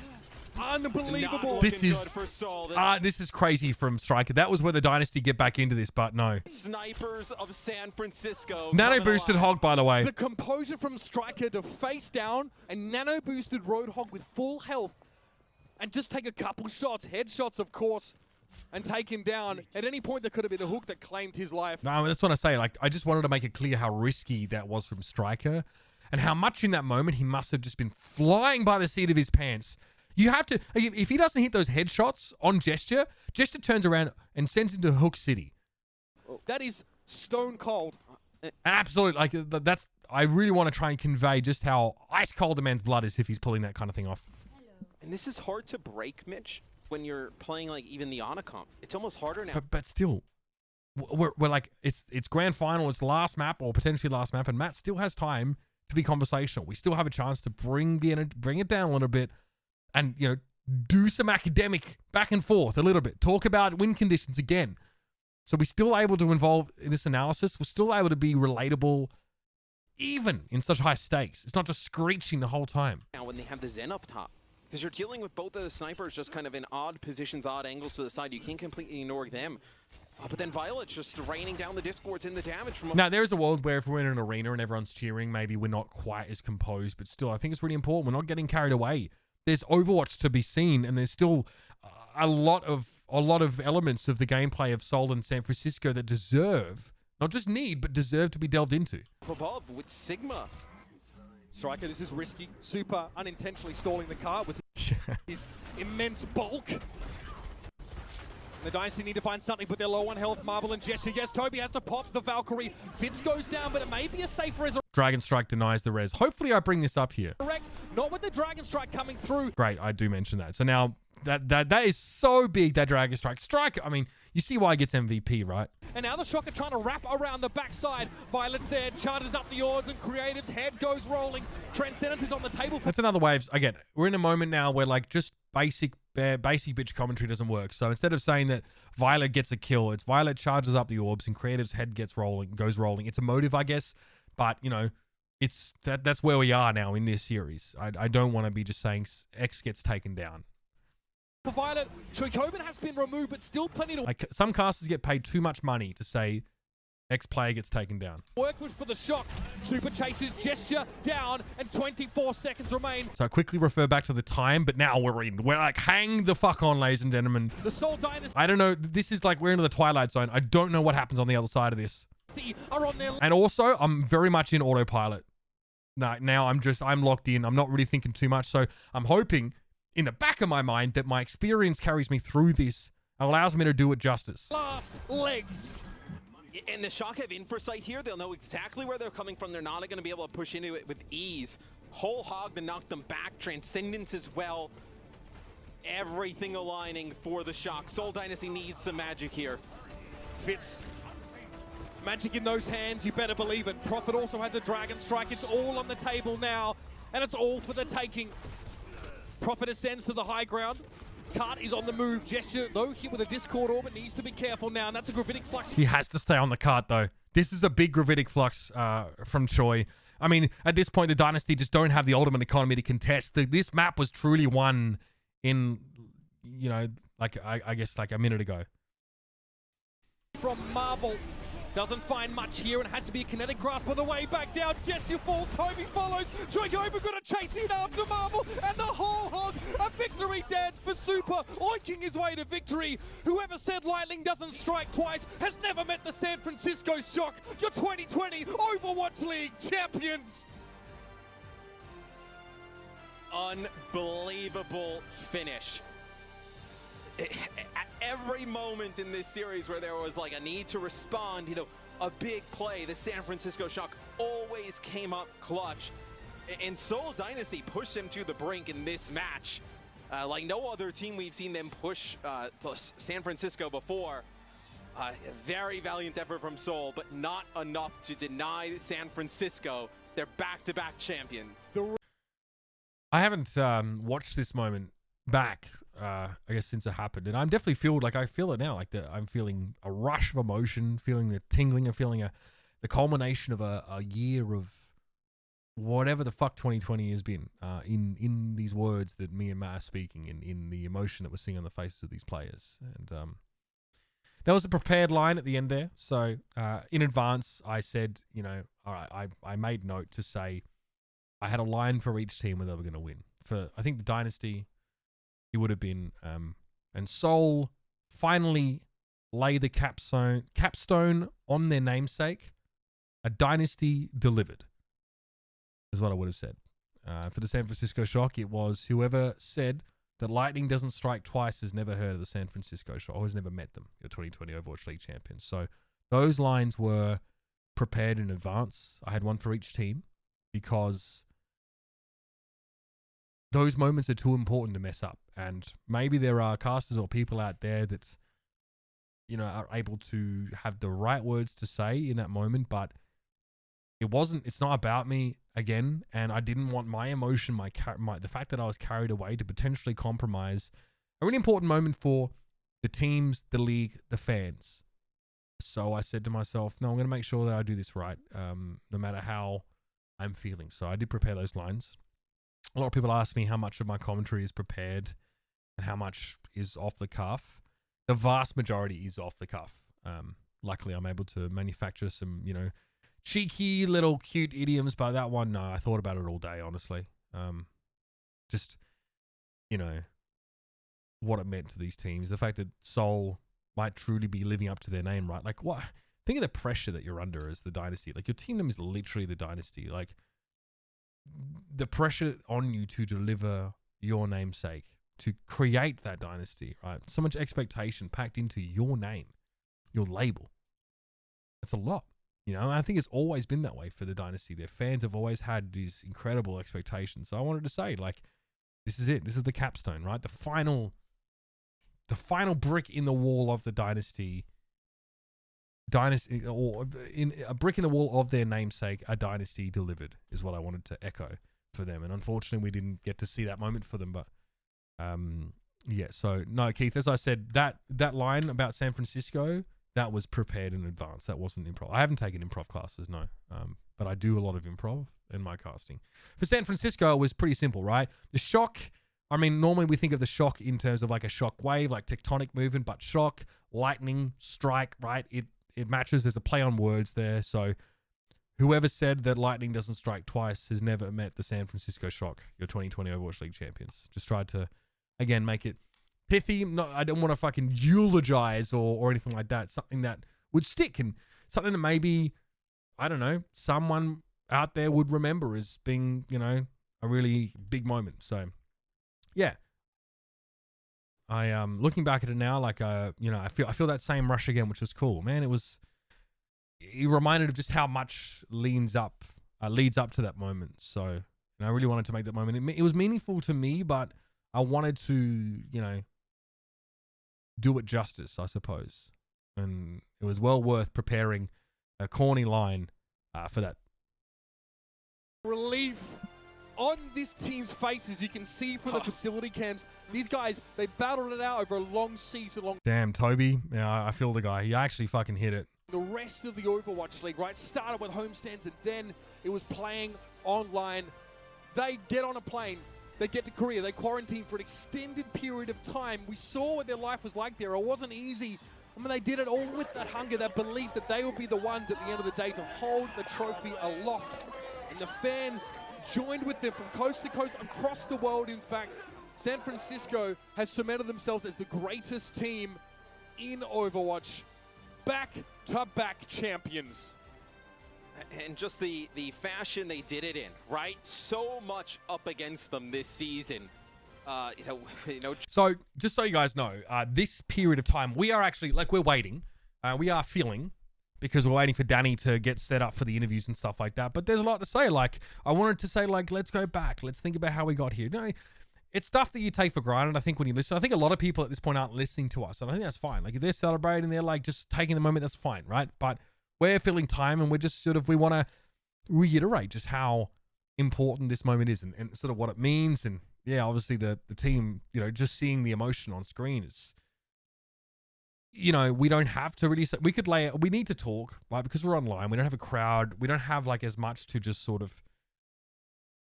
Speaker 3: Unbelievable.
Speaker 1: This is crazy from Striker. That was where the Dynasty get back into this, but no.
Speaker 2: Snipers of San Francisco.
Speaker 1: Nano boosted Hog, by the way.
Speaker 3: The composure from Striker to face down and nano boosted Roadhog with full health and just take a couple shots, headshots of course, and take him down. At any point there could have been a hook that claimed his life.
Speaker 1: No, that's what I say. Like, I just wanted to make it clear how risky that was from Striker and how much in that moment he must have just been flying by the seat of his pants. You have to, if he doesn't hit those headshots on Gesture, Gesture turns around and sends him to Hook City.
Speaker 3: That is stone cold.
Speaker 1: Absolutely. Like, that's, I really want to try and convey just how ice cold a man's blood is if he's pulling that kind of thing off.
Speaker 2: And this is hard to break, Mitch, when you're playing like even the Onacomp. It's almost harder now.
Speaker 1: But still, we're like, it's grand final, it's last map or potentially last map, and Matt still has time to be conversational. We still have a chance to bring it down a little bit. And, you know, do some academic back and forth a little bit. Talk about win conditions again. So we're still able to involve in this analysis. We're still able to be relatable even in such high stakes. It's not just screeching the whole time.
Speaker 2: Now when they have the Zen up top, because you're dealing with both of the snipers just kind of in odd positions, odd angles to the side. You can't completely ignore them. But then Violet's just raining down the discords and the damage from...
Speaker 1: Now, there is a world where if we're in an arena and everyone's cheering, maybe we're not quite as composed. But still, I think it's really important. We're not getting carried away. There's Overwatch to be seen, and there's still a lot of elements of the gameplay of Seoul and San Francisco that deserve, not just need, but deserve to be delved into.
Speaker 2: Above with Sigma.
Speaker 3: Striker, this is risky. Super unintentionally stalling the car with his immense bulk. The Dynasty need to find something, but they're low on health. Marble and Gesture. Yes, Toby has to pop the Valkyrie. Fitz goes down, but it may be a safe res.
Speaker 1: Dragon Strike denies the res. Hopefully I bring this up here.
Speaker 3: Correct. Not with the Dragon Strike coming through.
Speaker 1: Great, I do mention that. So now that is so big, that Dragon Strike. Striker, I mean, you see why he gets MVP, right?
Speaker 3: And now the Shock are trying to wrap around the backside. Violet's there, charges up the odds, and Creative's head goes rolling. Transcendence is on the table.
Speaker 1: That's another wave. Again, we're in a moment now where like just basic bitch commentary doesn't work. So instead of saying that Violet gets a kill, it's Violet charges up the orbs and Creative's head goes rolling. It's a motive, I guess, but you know, it's that's where we are now in this series. I don't want to be just saying X gets taken down.
Speaker 3: For Violet, Choikyoban has been removed, but still plenty to...
Speaker 1: Like, some casters get paid too much money to say Ex-player gets taken down.
Speaker 3: Work was for the shock. Super chases gesture down, and 24 seconds remain.
Speaker 1: So I quickly refer back to the time, but now we're in. We're like, hang the fuck on, ladies and gentlemen.
Speaker 3: The Seoul Dynasty
Speaker 1: I don't know. This is like we're into the Twilight Zone. I don't know what happens on the other side of this.
Speaker 3: are on their
Speaker 1: And also, I'm very much in autopilot. Now I'm locked in. I'm not really thinking too much. So I'm hoping in the back of my mind that my experience carries me through this, allows me to do it justice.
Speaker 3: last legs.
Speaker 2: And the Shock have infosight here. They'll know exactly where they're coming from. They're not going to be able to push into it with ease. Whole hog to knock them back. Transcendence as well. Everything aligning for the Shock. Seoul Dynasty needs some magic here.
Speaker 3: Fitz. Magic in those hands, you better believe it. Prophet also has a Dragon Strike. It's all on the table now, and it's all for the taking. Prophet ascends to the high ground. Cart is on the move. Gesture, though, hit with a Discord Orbit, needs to be careful now, and that's a Gravitic Flux.
Speaker 1: He has to stay on the cart, though. This is a big Gravitic Flux from Choi. I mean, at this point, the Dynasty just don't have the ultimate economy to contest. This map was truly won in, you know, like I guess like a minute ago.
Speaker 3: From Marvel. Doesn't find much here and had to be a kinetic grasp on the way back down. Gesture falls, Toby follows. Dragover gonna chase in after Marvel, and the whole hog, a victory dance for Super, oinking his way to victory. Whoever said lightning doesn't strike twice has never met the San Francisco Shock, your 2020 Overwatch League champions.
Speaker 2: Unbelievable finish. At every moment in this series where there was like a need to respond, you know, a big play, the San Francisco Shock always came up clutch. And Seoul Dynasty pushed them to the brink in this match. Like no other team we've seen them push to San Francisco before. Very valiant effort from Seoul, but not enough to deny San Francisco their back-to-back champions.
Speaker 1: I haven't watched this moment back, I guess, since it happened, and I'm definitely I feel it now. Like I'm feeling a rush of emotion, feeling the tingling, and feeling the culmination of a year of whatever the fuck 2020 has been. In these words that me and Matt are speaking, in the emotion that we're seeing on the faces of these players, and there was a prepared line at the end there. So in advance, I said, you know, all right, I made note to say I had a line for each team where they were going to win. For I think the Dynasty, it would have been, and Seoul finally lay the capstone on their namesake. A Dynasty delivered, is what I would have said. For the San Francisco Shock, it was whoever said that lightning doesn't strike twice has never heard of the San Francisco Shock, or has never met them, your 2020 Overwatch League champions. So those lines were prepared in advance. I had one for each team because those moments are too important to mess up. And maybe there are casters or people out there that, you know, are able to have the right words to say in that moment, but it's not about me again. And I didn't want my emotion, the fact that I was carried away, to potentially compromise a really important moment for the teams, the league, the fans. So I said to myself, no, I'm going to make sure that I do this right, no matter how I'm feeling. So I did prepare those lines. A lot of people ask me how much of my commentary is prepared and how much is off the cuff. The vast majority is off the cuff. Luckily, I'm able to manufacture some, you know, cheeky little cute idioms, but that one, no, I thought about it all day, honestly. Just, you know, what it meant to these teams. The fact that Seoul might truly be living up to their name, right? Like, what? Think of the pressure that you're under as the Dynasty. Like, your team name is literally the Dynasty. Like, the pressure on you to deliver your namesake, to create that Dynasty, right? So much expectation packed into your name, your label. That's a lot, you know? I think it's always been that way for the Dynasty. Their fans have always had these incredible expectations. So I wanted to say, like, this is it. This is the capstone, right? The final brick in the wall of the Dynasty, or in a brick in the wall of their namesake, a Dynasty delivered, is what I wanted to echo for them. And unfortunately, we didn't get to see that moment for them. But yeah, so no, Keith, as I said, that line about San Francisco, that was prepared in advance. That wasn't improv. I haven't taken improv classes, no, but I do a lot of improv in my casting. For San Francisco, it was pretty simple, right? The Shock, I mean, normally we think of the Shock in terms of like a shock wave, like tectonic movement, but Shock, lightning, strike, right? it matches. There's a play on words there. So whoever said that lightning doesn't strike twice has never met the San Francisco Shock, your 2020 Overwatch League champions. Just tried to, again, make it pithy. No, I don't want to fucking eulogize or anything like that. Something that would stick and something that maybe, I don't know, someone out there would remember as being, you know, a really big moment. So, yeah. I looking back at it now, like you know, I feel that same rush again, which was cool, man. It reminded of just how much leads up to that moment. So, and I really wanted to make that moment. It was meaningful to me, but I wanted to, you know, do it justice, I suppose. And it was well worth preparing a corny line for that.
Speaker 3: Relief on this team's faces. You can see from the facility cams, these guys, they battled it out over a long season long.
Speaker 1: Damn, Toby. Yeah, I feel the guy. He actually fucking hit it.
Speaker 3: The rest of the Overwatch League, right, started with homestands and then it was playing online. They get on a plane, they get to Korea, they quarantine for an extended period of time. We saw what their life was like there. It wasn't easy. I mean, they did it all with that hunger, that belief that they would be the ones at the end of the day to hold the trophy aloft. And the fans joined with them from coast to coast across the world. In fact, San Francisco has cemented themselves as the greatest team in Overwatch. Back-to-back champions.
Speaker 2: And just the fashion they did it in, right? So much up against them this season. You know.
Speaker 1: So just so you guys know, this period of time, we are actually, like, we're waiting. We are feeling, because we're waiting for Danny to get set up for the interviews and stuff like that. But there's a lot to say. Like, I wanted to say, like, let's go back. Let's think about how we got here. You know, it's stuff that you take for granted, I think, when you listen. I think a lot of people at this point aren't listening to us, and I think that's fine. Like, if they're celebrating, they're, like, just taking the moment, that's fine, right? But we're filling time, and we're just sort of, we want to reiterate just how important this moment is and sort of what it means. And, yeah, obviously the team, you know, just seeing the emotion on screen, it's, you know, we don't have to really say, we need to talk, right? Because we're online. We don't have a crowd. We don't have, like, as much to just sort of,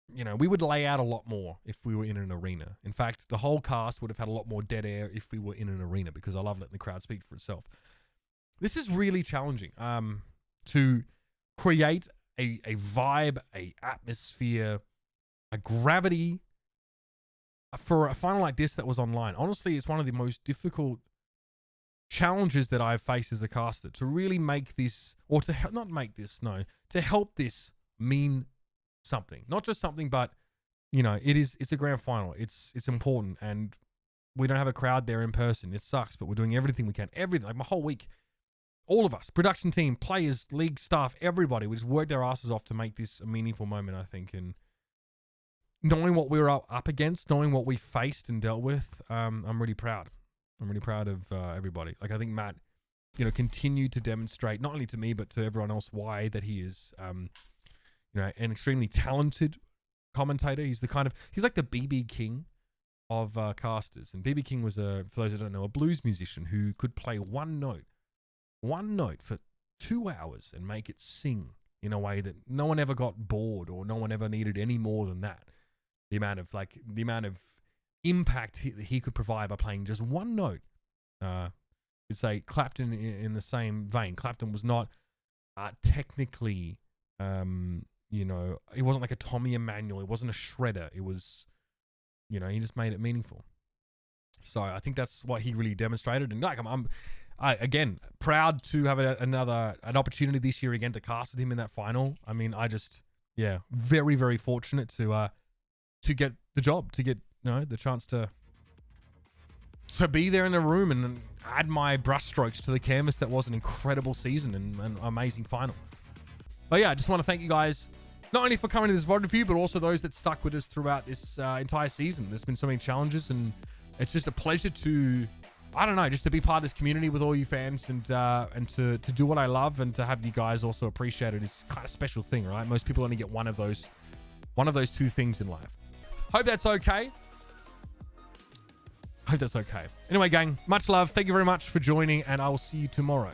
Speaker 1: you know, we would lay out a lot more if we were in an arena. In fact, the whole cast would have had a lot more dead air if we were in an arena, because I love letting the crowd speak for itself. This is really challenging to create a vibe, a atmosphere, a gravity for a final like this that was online. Honestly, it's one of the most difficult challenges that I've faced as a caster, to really make this, or to not make this, no, to help this mean something. Not just something, but, you know, it's a grand final. It's important, and we don't have a crowd there in person. It sucks, but we're doing everything we can. Everything, like my whole week, all of us, production team, players, league staff, everybody, we just worked our asses off to make this a meaningful moment, I think. And knowing what we were up against, knowing what we faced and dealt with, I'm really proud. I'm really proud of everybody. Like, I think Matt, you know, continued to demonstrate, not only to me, but to everyone else, why that he is, you know, an extremely talented commentator. He's like the BB King of casters. And BB King was, for those that don't know, a blues musician who could play one note for 2 hours and make it sing in a way that no one ever got bored, or no one ever needed any more than that. The amount of impact he could provide by playing just one note. You'd say Clapton in the same vein. Clapton was not technically, you know, it wasn't like a Tommy Emmanuel. It wasn't a shredder. It was, you know, he just made it meaningful. So I think that's what he really demonstrated. And like, I'm again proud to have an opportunity this year again to cast with him in that final. I mean, yeah, very, very fortunate to get the job, to get, you know, the chance to be there in the room and add my brushstrokes to the canvas that was an incredible season and an amazing final. But yeah, I just want to thank you guys, not only for coming to this VOD review, but also those that stuck with us throughout this entire season. There's been so many challenges, and it's just a pleasure to, I don't know, just to be part of this community with all you fans, and to do what I love, and to have you guys also appreciate it is kind of a special thing, right? Most people only get one of those two things in life. Hope that's okay. Anyway, gang, much love. Thank you very much for joining, and I will see you tomorrow.